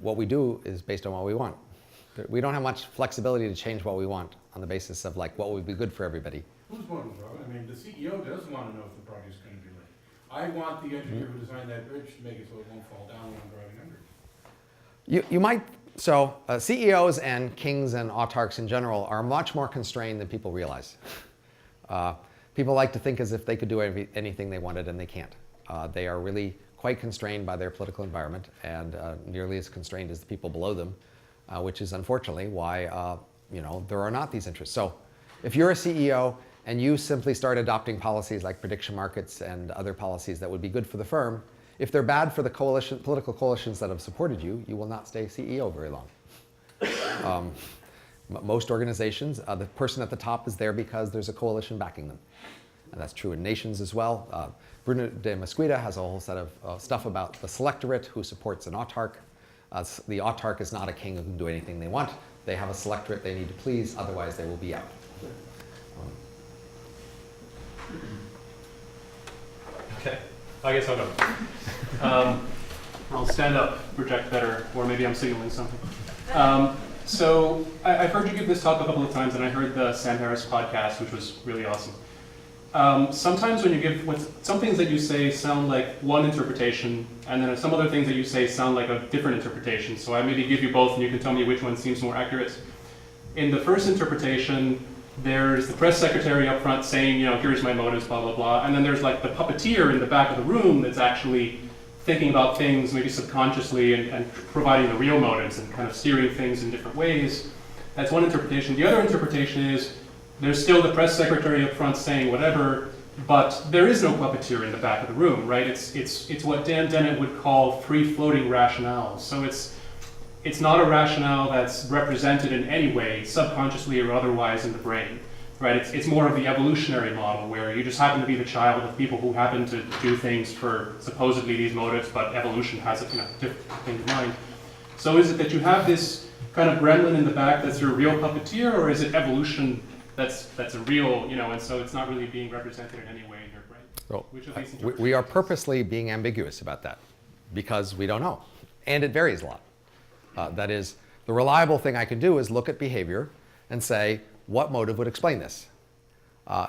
what we do is based on what we want. We don't have much flexibility to change what we want on the basis of like what would be good for everybody. Whose motives are? I mean, the CEO does want to know if the project's going to be late. I want the engineer who designed that bridge to make it so it won't fall down when I'm driving under it. CEOs and kings and autarchs in general are much more constrained than people realize. People like to think as if they could do anything they wanted, and they can't. They are really quite constrained by their political environment, and nearly as constrained as the people below them, which is unfortunately why there are not these interests. So if you're a CEO and you simply start adopting policies like prediction markets and other policies that would be good for the firm, if they're bad for the political coalitions that have supported you, you will not stay CEO very long. Most organizations, the person at the top is there because there's a coalition backing them. And that's true in nations as well. Bruno de Mesquita has a whole set of stuff about the selectorate who supports an autarch. The autarch is not a king who can do anything they want. They have a selectorate they need to please, otherwise they will be out. Okay, I guess I'll go. I'll stand up, project better, or maybe I'm signaling something. So I've heard you give this talk a couple of times, and I heard the Sam Harris podcast, which was really awesome. Sometimes when you give, some things that you say sound like one interpretation, and then some other things that you say sound like a different interpretation. So I maybe give you both, and you can tell me which one seems more accurate. in the first interpretation, there's the press secretary up front saying, you know, here's my motives, blah, blah, blah. And then there's like the puppeteer in the back of the room that's actually thinking about things maybe subconsciously and providing the real motives and kind of steering things in different ways. That's one interpretation. The other interpretation is there's still the press secretary up front saying whatever, but there is no puppeteer in the back of the room, right? It's what Dan Dennett would call free-floating rationales. So it's not a rationale that's represented in any way, subconsciously or otherwise in the brain, right? It's more of the evolutionary model where you just happen to be the child of people who happen to do things for supposedly these motives, but evolution has a different thing in mind. So is it that you have this kind of gremlin in the back that's your real puppeteer, or is it evolution that's a real, you know, and so it's not really being represented in any way in your brain? So, Which of these we are purposely being ambiguous about that because we don't know. And it varies a lot. That is, the reliable thing I can do is look at behavior and say, what motive would explain this?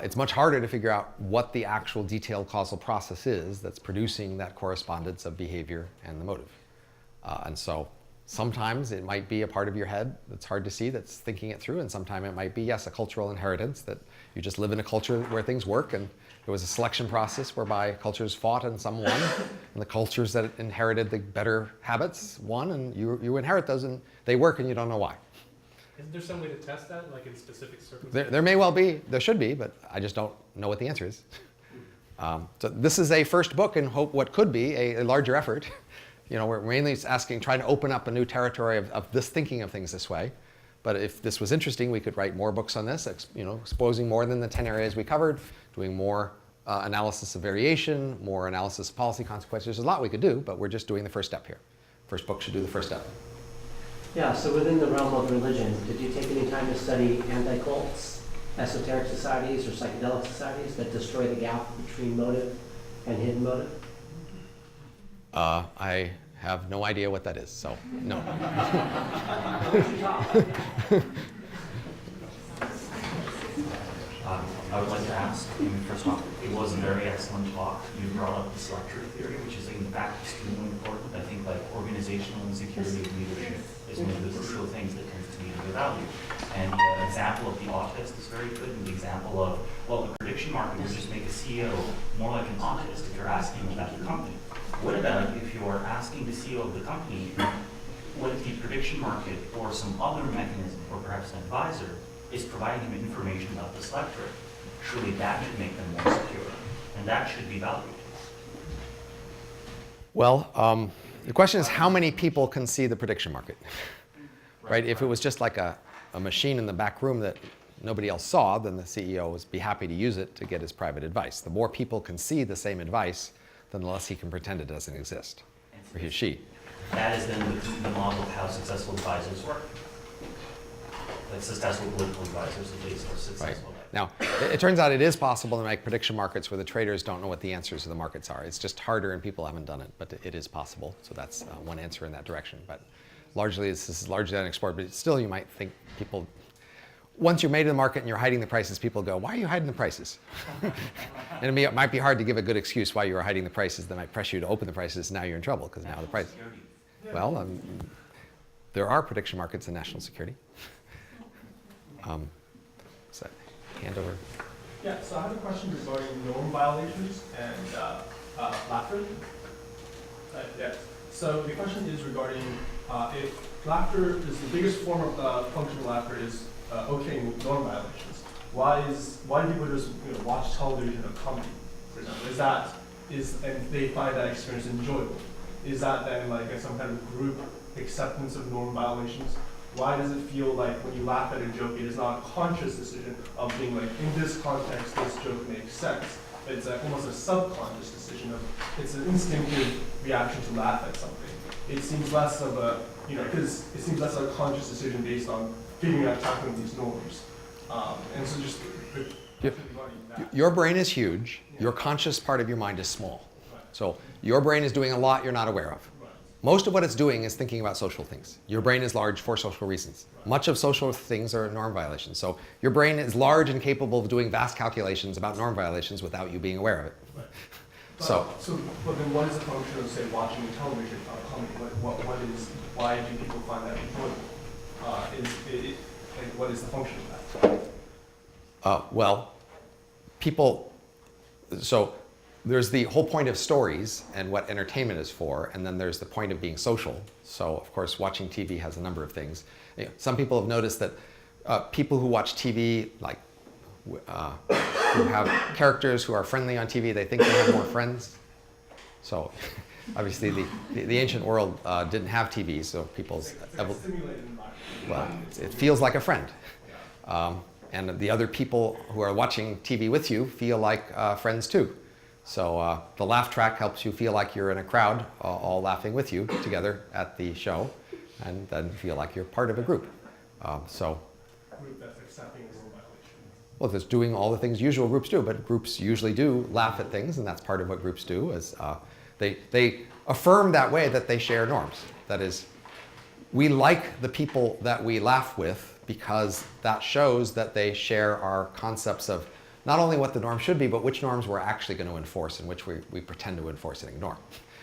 It's much harder to figure out what the actual detailed causal process is that's producing that correspondence of behavior and the motive. And so sometimes it might be a part of your head that's hard to see that's thinking it through, and sometimes it might be, yes, a cultural inheritance that you just live in a culture where things work, and there was a selection process whereby cultures fought and some won, and the cultures that inherited the better habits won, and you inherit those and they work and you don't know why. Isn't there some way to test that, like in specific circumstances? There may well be, there should be, but I just don't know what the answer is. So this is a first book in what could be a larger effort. You know, we're mainly trying to open up a new territory of this thinking of things this way. But if this was interesting, we could write more books on this, exposing more than the 10 areas we covered, doing more analysis of variation, more analysis of policy consequences. There's a lot we could do, but we're just doing the first step here. First book should do the first step. Yeah, so within the realm of religion, did you take any time to study anti-cults, esoteric societies, or psychedelic societies that destroy the gap between motive and hidden motive? I have no idea what that is, so no. I would like to ask, first off, it was a very excellent talk. You brought up the selectory theory, which is in fact extremely important. I think like organizational insecurity of leadership is one of the crucial things that tends to be undervalued. And the example of the autist is very good, and the example of, well, the prediction market would just make a CEO more like an autist if you're asking about the company. What about if you're asking the CEO of the company, what if the prediction market or some other mechanism, or perhaps an advisor, is providing him information about the selectorate? Surely that should make them more secure, and that should be valued. Well, the question is how many people can see the prediction market, right? If it was just like a machine in the back room that nobody else saw, then the CEO would be happy to use it to get his private advice. The more people can see the same advice, then the less he can pretend it doesn't exist, or he or she. That is then the model of how successful advisors work. Like successful political advisors, at least, or successful. Right. Now, it turns out it is possible to make prediction markets where the traders don't know what the answers to the markets are. It's just harder and people haven't done it, but it is possible. So that's one answer in that direction. But largely, this is largely unexplored. But still, you might think people, once you're made in the market and you're hiding the prices, people go, why are you hiding the prices? And it might be hard to give a good excuse why you are hiding the prices that might press you to open the prices. Now you're in trouble because now the price. Well, there are prediction markets in national security. So, hand over. Yeah, so I have a question regarding norm violations and laughter. Yeah. So the question is regarding if laughter is the biggest form of functional laughter is okaying norm violations. Why do people just watch television or comedy, for example? And they find that experience enjoyable? Is that then like some kind of group acceptance of norm violations? Why does it feel like when you laugh at a joke, it is not a conscious decision of being like, in this context, this joke makes sense? It's almost a subconscious decision of, it's an instinctive reaction to laugh at something. It seems less of a, because it seems less of a conscious decision based on figuring out tackling these norms. And so just your brain is huge. Your conscious part of your mind is small. So your brain is doing a lot you're not aware of. Most of what it's doing is thinking about social things. Your brain is large for social reasons. Much of social things are norm violations. So your brain is large and capable of doing vast calculations about norm violations without you being aware of it. Right. But then what is the function of, say, watching television comedy? Why do people find that enjoyable? and what is the function of that? Well, people, so there's the whole point of stories and what entertainment is for, and then there's the point of being social. So, of course, watching TV has a number of things. Some people have noticed that people who watch TV, like who have characters who are friendly on TV, they think they have more friends. So, obviously, the ancient world didn't have TV, so people's It's like a simulated environment. well, it feels like a friend. And the other people who are watching TV with you feel like friends too. So the laugh track helps you feel like you're in a crowd all laughing with you together at the show, and then feel like you're part of a group. Group that's accepting rule violations. Well, it's doing all the things usual groups do, but groups usually do laugh at things, and that's part of what groups do, is they affirm that way that they share norms. That is, we like the people that we laugh with because that shows that they share our concepts of not only what the norm should be, but which norms we're actually going to enforce and which we pretend to enforce and ignore.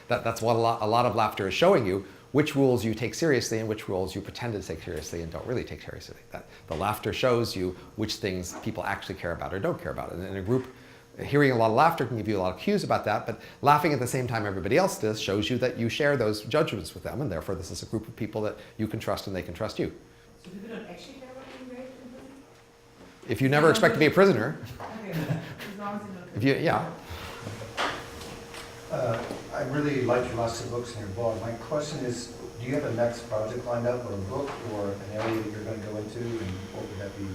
That's what a lot of laughter is showing you, which rules you take seriously and which rules you pretend to take seriously and don't really take seriously. The laughter shows you which things people actually care about or don't care about. And in a group, hearing a lot of laughter can give you a lot of cues about that, but laughing at the same time everybody else does shows you that you share those judgments with them, and therefore this is a group of people that you can trust and they can trust you. So people don't actually care about being raped in prison? If you never expect to be a prisoner, Okay, as long as you know. if you, yeah. I really liked your last two books in your blog. My question is, do you have a next project lined up, or a book, or an area that you're going to go into, and what would that be?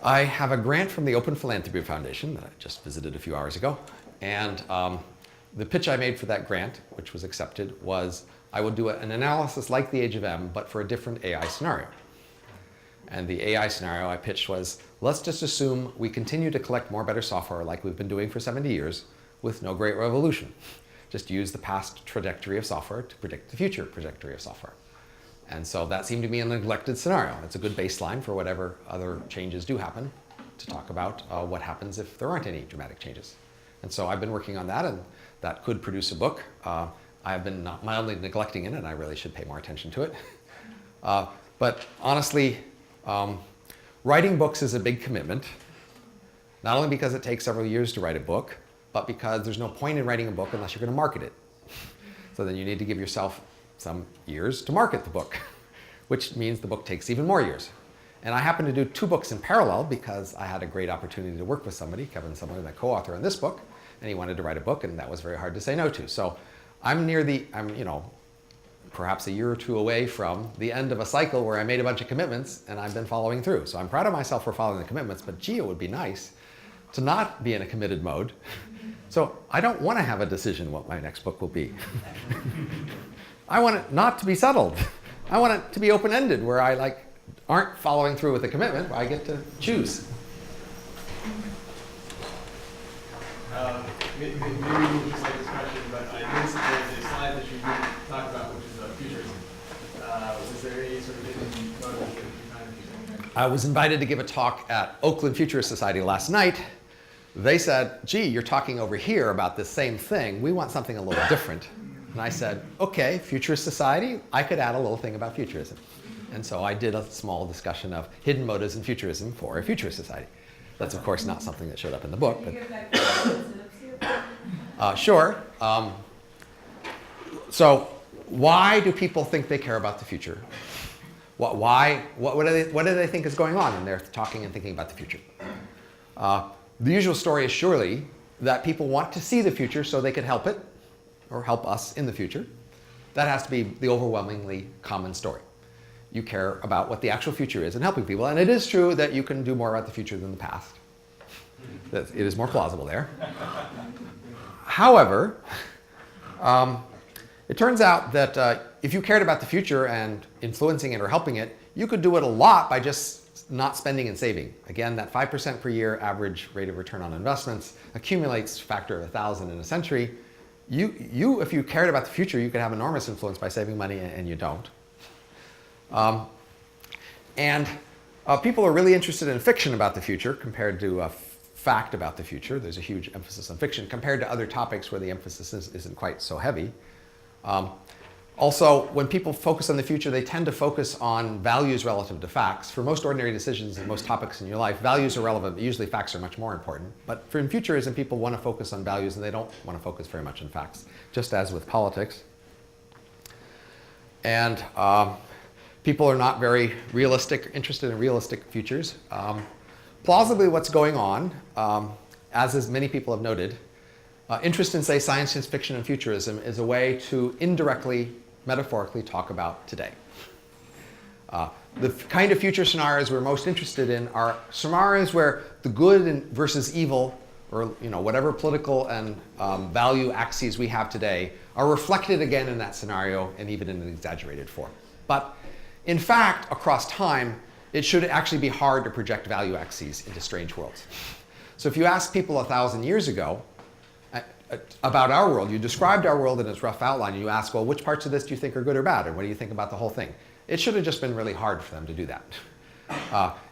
I have a grant from the Open Philanthropy Foundation that I just visited a few hours ago. And the pitch I made for that grant, which was accepted, was I will do an analysis like the Age of M, but for a different AI scenario. And the AI scenario I pitched was, let's just assume we continue to collect more better software like we've been doing for 70 years with no great revolution. Just use the past trajectory of software to predict the future trajectory of software. And so that seemed to be a neglected scenario. It's a good baseline for whatever other changes do happen to talk about what happens if there aren't any dramatic changes. And so I've been working on that, and that could produce a book. I have been mildly neglecting it, and I really should pay more attention to it. But honestly, writing books is a big commitment, not only because it takes several years to write a book, but because there's no point in writing a book unless you're going to market it. So then you need to give yourself some years to market the book, which means the book takes even more years. And I happen to do 2 books in parallel because I had a great opportunity to work with somebody, Kevin Summerlin, my co-author on this book, and he wanted to write a book, and that was very hard to say no to. So I'm perhaps a year or 2 away from the end of a cycle where I made a bunch of commitments and I've been following through. So I'm proud of myself for following the commitments, but gee, it would be nice to not be in a committed mode. So I don't want to have a decision what my next book will be. I want it not to be settled. I want it to be open-ended, where I aren't following through with a commitment, where I get to choose. Maybe we'll just take this question, but I noticed that there's a slide that you didn't talk about, which is futurism. Was there any sort of hidden motive that you kind of using? I was invited to give a talk at Oakland Futurist Society last night. They said, gee, you're talking over here about this same thing. We want something a little different. And I said, okay, Futurist Society, I could add a little thing about futurism. And so I did a small discussion of hidden motives in futurism for a Futurist Society. That's, of course, not something that showed up in the book. But sure. So why do people think they care about the future? What do they think is going on when they're talking and thinking about the future? The usual story is surely that people want to see the future so they can help it, or help us in the future. That has to be the overwhelmingly common story. You care about what the actual future is and helping people. And it is true that you can do more about the future than the past. That it is more plausible there. However, it turns out that if you cared about the future and influencing it or helping it, you could do it a lot by just not spending and saving. Again, that 5% per year average rate of return on investments accumulates a factor of 1,000 in a century. If you cared about the future, you could have enormous influence by saving money, and you don't. People are really interested in fiction about the future compared to fact about the future. There's a huge emphasis on fiction compared to other topics where the emphasis isn't quite so heavy. Also, when people focus on the future, they tend to focus on values relative to facts. For most ordinary decisions and most topics in your life, values are relevant, but usually facts are much more important. But for in futurism, people want to focus on values and they don't want to focus very much on facts, just as with politics. And people are not very interested in realistic futures. Plausibly, what's going on, as many people have noted, interest in, say, science fiction and futurism is a way to indirectly, metaphorically talk about today. The kind of future scenarios we're most interested in are scenarios where the good versus evil, or whatever political and value axes we have today, are reflected again in that scenario and even in an exaggerated form. But in fact, across time, it should actually be hard to project value axes into strange worlds. So if you ask people 1,000 years ago about our world, you described our world in its rough outline, and you ask, well, which parts of this do you think are good or bad, or what do you think about the whole thing? It should have just been really hard for them to do that.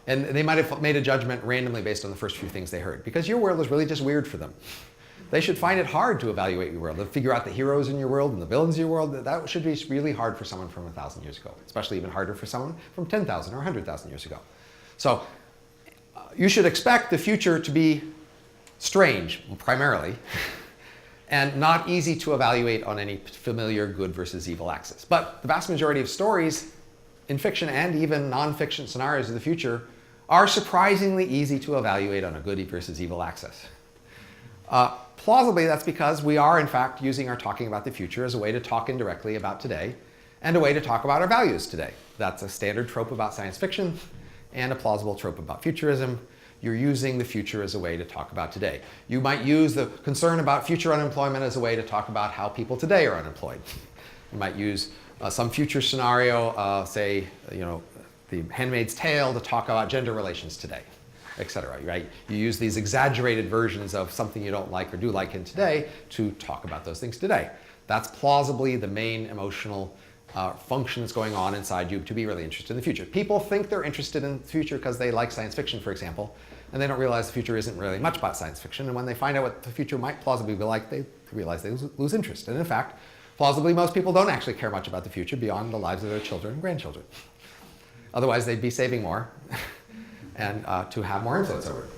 And they might have made a judgment randomly based on the first few things they heard, because your world is really just weird for them. They should find it hard to evaluate your world, to figure out the heroes in your world and the villains in your world. That should be really hard for someone from 1,000 years ago, especially even harder for someone from 10,000 or 100,000 years ago. So you should expect the future to be strange, primarily, and not easy to evaluate on any familiar good versus evil axis. But the vast majority of stories in fiction and even non-fiction scenarios of the future are surprisingly easy to evaluate on a good versus evil axis. Plausibly, that's because we are, in fact, using our talking about the future as a way to talk indirectly about today and a way to talk about our values today. That's a standard trope about science fiction and a plausible trope about futurism. You're using the future as a way to talk about today. You might use the concern about future unemployment as a way to talk about how people today are unemployed. You might use some future scenario, say, The Handmaid's Tale, to talk about gender relations today, etc. Right? You use these exaggerated versions of something you don't like or do like in today to talk about those things today. That's plausibly the main emotional function that's going on inside you to be really interested in the future. People think they're interested in the future because they like science fiction, for example, and they don't realize the future isn't really much about science fiction. And when they find out what the future might plausibly be like, they realize they lose interest. And in fact, plausibly, most people don't actually care much about the future beyond the lives of their children and grandchildren. Otherwise, they'd be saving more and to have more influence over it.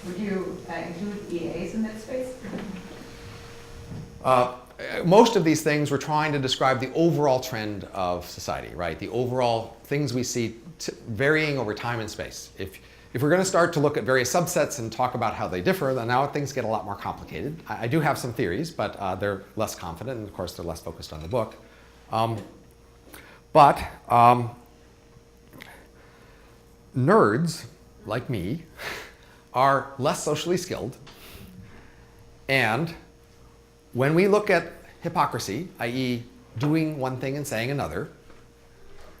Would you include EAs in that space? Most of these things we're trying to describe the overall trend of society, right? The overall things we see varying over time and space. If we're going to start to look at various subsets and talk about how they differ, then now things get a lot more complicated. I do have some theories, but they're less confident, and of course they're less focused on the book. Nerds, like me, are less socially skilled, and when we look at hypocrisy, i.e. doing one thing and saying another,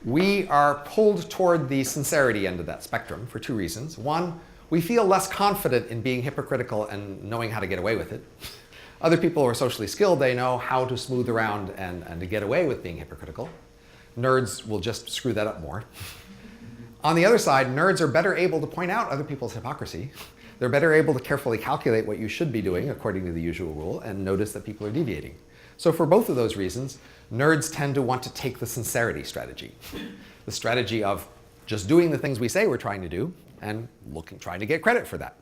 we are pulled toward the sincerity end of that spectrum for two reasons. One, we feel less confident in being hypocritical and knowing how to get away with it. Other people who are socially skilled, they know how to smooth around and to get away with being hypocritical. Nerds will just screw that up more. On the other side, nerds are better able to point out other people's hypocrisy. They're better able to carefully calculate what you should be doing according to the usual rule and notice that people are deviating. So for both of those reasons, nerds tend to want to take the sincerity strategy. The strategy of just doing the things we say we're trying to do and trying to get credit for that.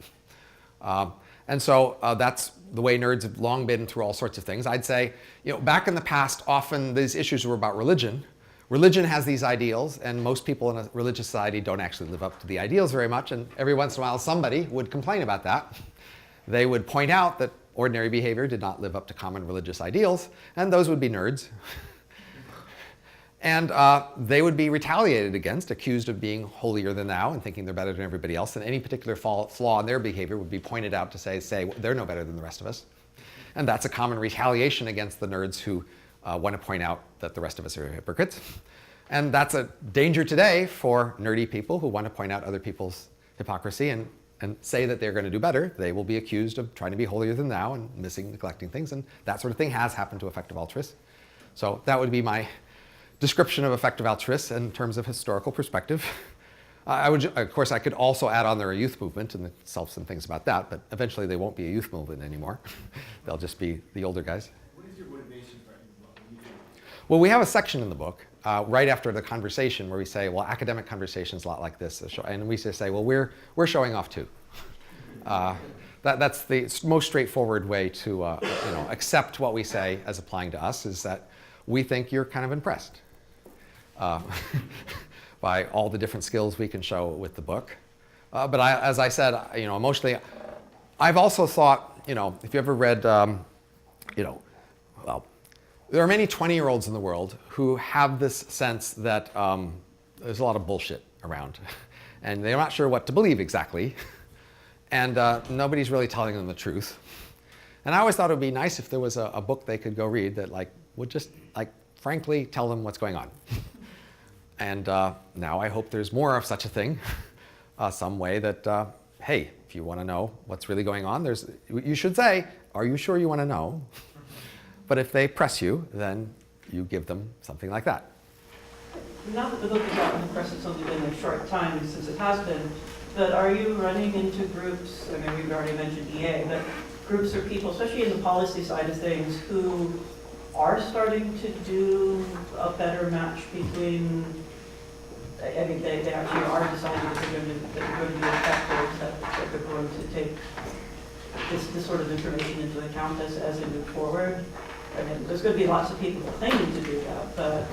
And so that's the way nerds have long been through all sorts of things. I'd say, back in the past, often these issues were about religion. Religion has these ideals, and most people in a religious society don't actually live up to the ideals very much, and every once in a while somebody would complain about that. They would point out that ordinary behavior did not live up to common religious ideals, and those would be nerds. And they would be retaliated against, accused of being holier than thou and thinking they're better than everybody else, and any particular flaw in their behavior would be pointed out to say they're no better than the rest of us. And that's a common retaliation against the nerds who want to point out that the rest of us are hypocrites. And that's a danger today for nerdy people who want to point out other people's hypocrisy and say that they're going to do better. They will be accused of trying to be holier than thou and neglecting things, and that sort of thing has happened to effective altruists. So that would be my description of effective altruists in terms of historical perspective. Of course, I could also add on there a youth movement and sell some things about that, but eventually they won't be a youth movement anymore. They'll just be the older guys. What is your motivation for it? Well, we have a section in the book right after the conversation where we say, well, academic conversation is a lot like this. And we just say, well, we're showing off too. That's the most straightforward way to accept what we say as applying to us, is that we think you're kind of impressed by all the different skills we can show with the book. But as I said, emotionally, I've also thought, if you ever read, well, there are many 20-year-olds in the world who have this sense that there's a lot of bullshit around, and they're not sure what to believe exactly, and nobody's really telling them the truth. And I always thought it would be nice if there was a book they could go read that would just frankly tell them what's going on. And now I hope there's more of such a thing, some way that, hey, if you want to know what's really going on, you should say, are you sure you want to know? But if they press you, then you give them something like that. Now that the book is out in the press, it's only been a short time since it has been, but are you running into groups, I mean, we've already mentioned EA, but groups or people, especially in the policy side of things, who are starting to do a better match between, I mean, they actually are deciding that they're going to be effective, that they're going to take this sort of information into account as they move forward? I mean, there's going to be lots of people claiming to do that, but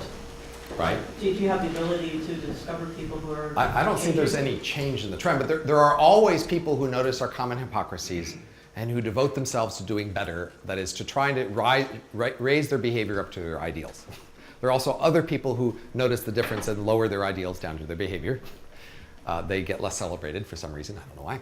right. Do you have the ability to discover people who are... I don't think there's any change in the trend, but there are always people who notice our common hypocrisies and who devote themselves to doing better, that is, to trying to raise their behavior up to their ideals. There are also other people who notice the difference and lower their ideals down to their behavior. They get less celebrated for some reason, I don't know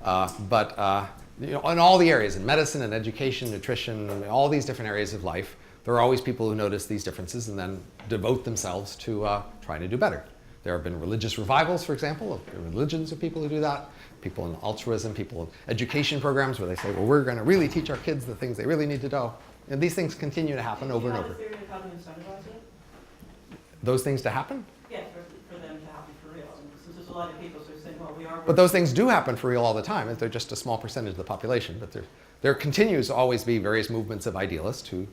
why. But in all the areas, in medicine and education, nutrition, all these different areas of life, there are always people who notice these differences and then devote themselves to trying to do better. There have been religious revivals, for example, of religions of people who do that, people in altruism, people in education programs where they say, well, we're going to really teach our kids the things they really need to know. And these things continue to happen over and over. Do you have a theory of how to incentivize it? Those things to happen? Yeah, for them to happen for real. And since there's a lot of people who are saying, well, we are... But those things do happen for real all the time. They're just a small percentage of the population. But there continues to always be various movements of idealists who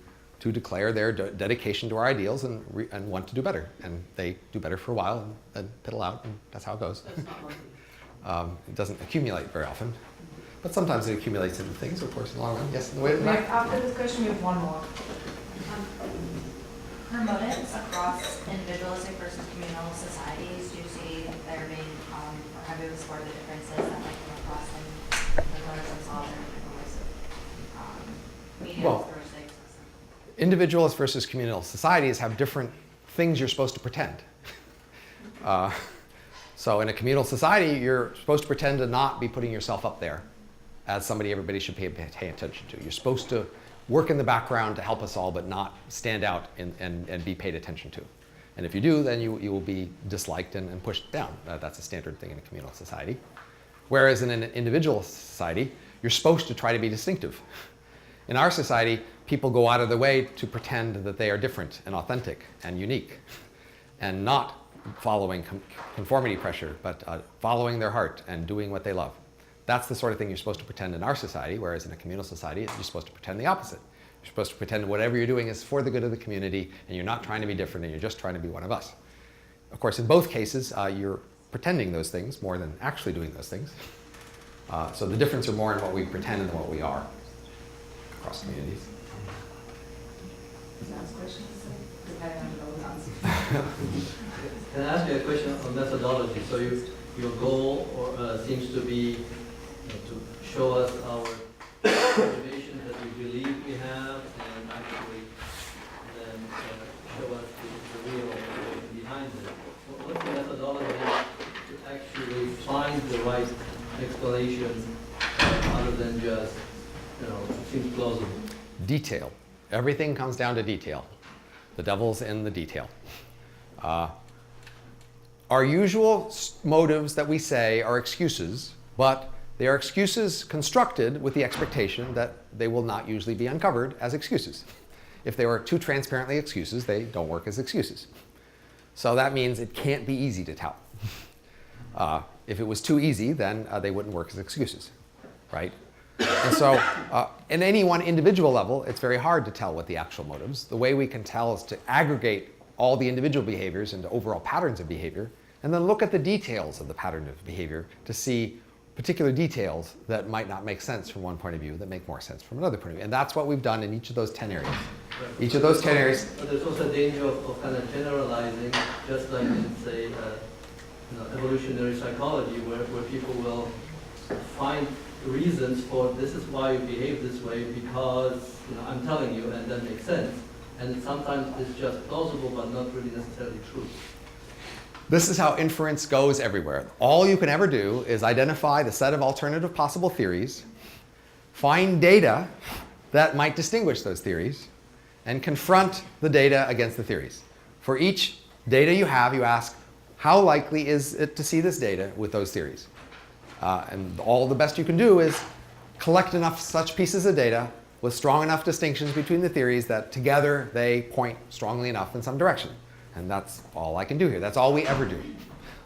declare their dedication to our ideals and want to do better. And they do better for a while and then piddle out, and that's how it goes. That's not lucky. It doesn't accumulate very often. But sometimes it accumulates into things, of course, in the long run. Yes, in the way We have, after this question, we have one more. For motives across individualistic versus communal societies, do you see there being, or have you explored the differences that might come across in the motives themselves and different ways of mediums versus individualist versus communal societies have different things you're supposed to pretend. So in a communal society, you're supposed to pretend to not be putting yourself up there as somebody everybody should pay attention to. You're supposed to work in the background to help us all, but not stand out and be paid attention to. And if you do, then you will be disliked and pushed down. That's a standard thing in a communal society. Whereas in an individual society, you're supposed to try to be distinctive. In our society, people go out of their way to pretend that they are different and authentic and unique, and not following conformity pressure, but following their heart and doing what they love. That's the sort of thing you're supposed to pretend in our society, whereas in a communal society, you're supposed to pretend the opposite. You're supposed to pretend whatever you're doing is for the good of the community, and you're not trying to be different, and you're just trying to be one of us. Of course, in both cases, you're pretending those things more than actually doing those things. So the difference are more in what we pretend than what we are across communities. Can I ask you a question on methodology? So your goal seems to be to show us our motivation that we believe we have, and actually then show us the real motivation behind it. What's the methodology to actually find the right explanation other than just, it seems plausible? Detail. Everything comes down to detail. The devil's in the detail. Our usual motives that we say are excuses, but they are excuses constructed with the expectation that they will not usually be uncovered as excuses. If they were too transparently excuses, they don't work as excuses. So that means it can't be easy to tell. If it was too easy, then they wouldn't work as excuses, right? And so in any one individual level, it's very hard to tell what the actual motives. The way we can tell is to aggregate all the individual behaviors into overall patterns of behavior, and then look at the details of the pattern of behavior to see particular details that might not make sense from one point of view that make more sense from another point of view. And that's what we've done in each of those 10 areas. Each of those 10 areas. But there's also a danger of kind of generalizing, just like in, say, evolutionary psychology, where people will find reasons for this is why you behave this way because I'm telling you, and that makes sense. And sometimes it's just plausible, but not really necessarily true. This is how inference goes everywhere. All you can ever do is identify the set of alternative possible theories, find data that might distinguish those theories, and confront the data against the theories. For each data you have, you ask, how likely is it to see this data with those theories? And all the best you can do is collect enough such pieces of data with strong enough distinctions between the theories that together they point strongly enough in some direction. And that's all I can do here. That's all we ever do.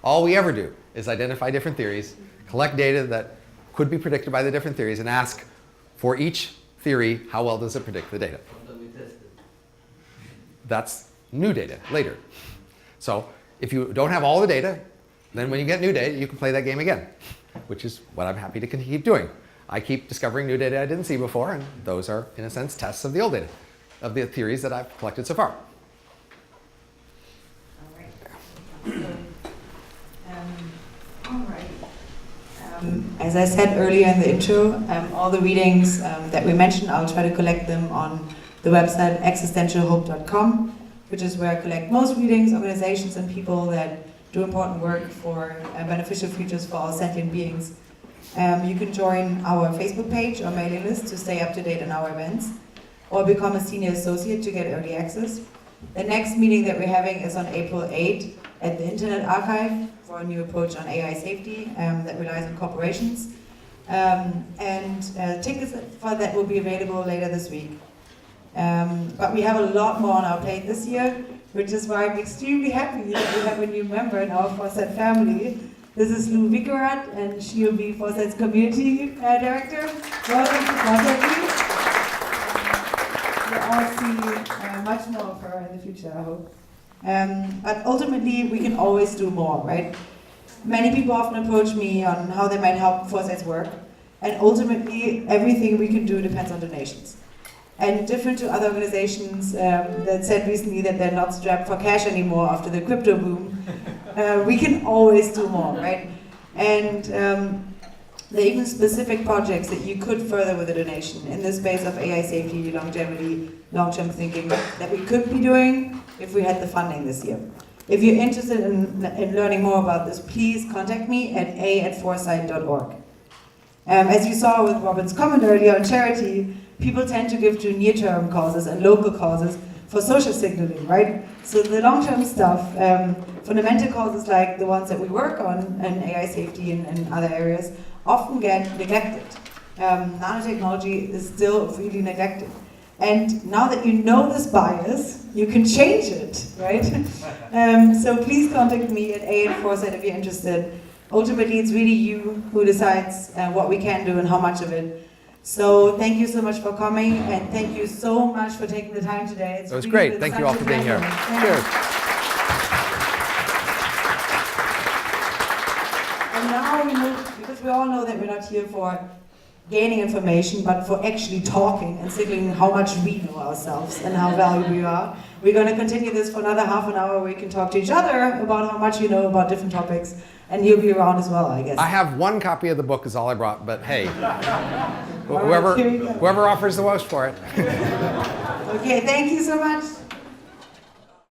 All we ever do is identify different theories, collect data that could be predicted by the different theories, and ask for each theory, how well does it predict the data? That's new data later. So if you don't have all the data, then when you get new data, you can play that game again, which is what I'm happy to keep doing. I keep discovering new data I didn't see before, and those are, in a sense, tests of the old data, of the theories that I've collected so far. As I said earlier in the intro, all the readings that we mentioned, I'll try to collect them on the website existentialhope.com, which is where I collect most readings, organizations, and people that do important work for beneficial futures for all sentient beings. You can join our Facebook page or mailing list to stay up to date on our events, or become a senior associate to get early access. The next meeting that we're having is on April 8th at the Internet Archive for a new approach on AI safety that relies on corporations. Tickets for that will be available later this week. But we have a lot more on our plate this year, which is why I'm extremely happy that we have a new member in our Foresight family. This is Lou Vickerath, and she'll be Foresight's community director. Welcome to Foresight. We'll all see much more of her in the future, I hope. But ultimately, we can always do more, right? Many people often approach me on how they might help Foresight's work, and ultimately, everything we can do depends on donations. And different to other organizations that said recently that they're not strapped for cash anymore after the crypto boom, we can always do more, right? And there are even specific projects that you could further with a donation in the space of AI safety, longevity, long-term thinking that we could be doing if we had the funding this year. If you're interested in learning more about this, please contact me at a@foresight.org. As you saw with Robin's comment earlier on charity, people tend to give to near-term causes and local causes for social signaling, right? So the long-term stuff, fundamental causes like the ones that we work on in AI safety and other areas, often get neglected. Nanotechnology is still really neglected. And now that you know this bias, you can change it, right? So please contact me at a@foresight if you're interested. Ultimately, it's really you who decides what we can do and how much of it. So thank you so much for coming, and thank you so much for taking the time today. It was great. Thank you all for being here. Cheers. And now we move, because we all know that we're not here for gaining information, but for actually talking and signaling how much we know ourselves and how valuable we are. We're going to continue this for another half an hour where we can talk to each other about how much you know about different topics, and he'll be around as well, I guess. I have one copy of the book is all I brought, but hey, whoever offers the most for it. Okay, thank you so much.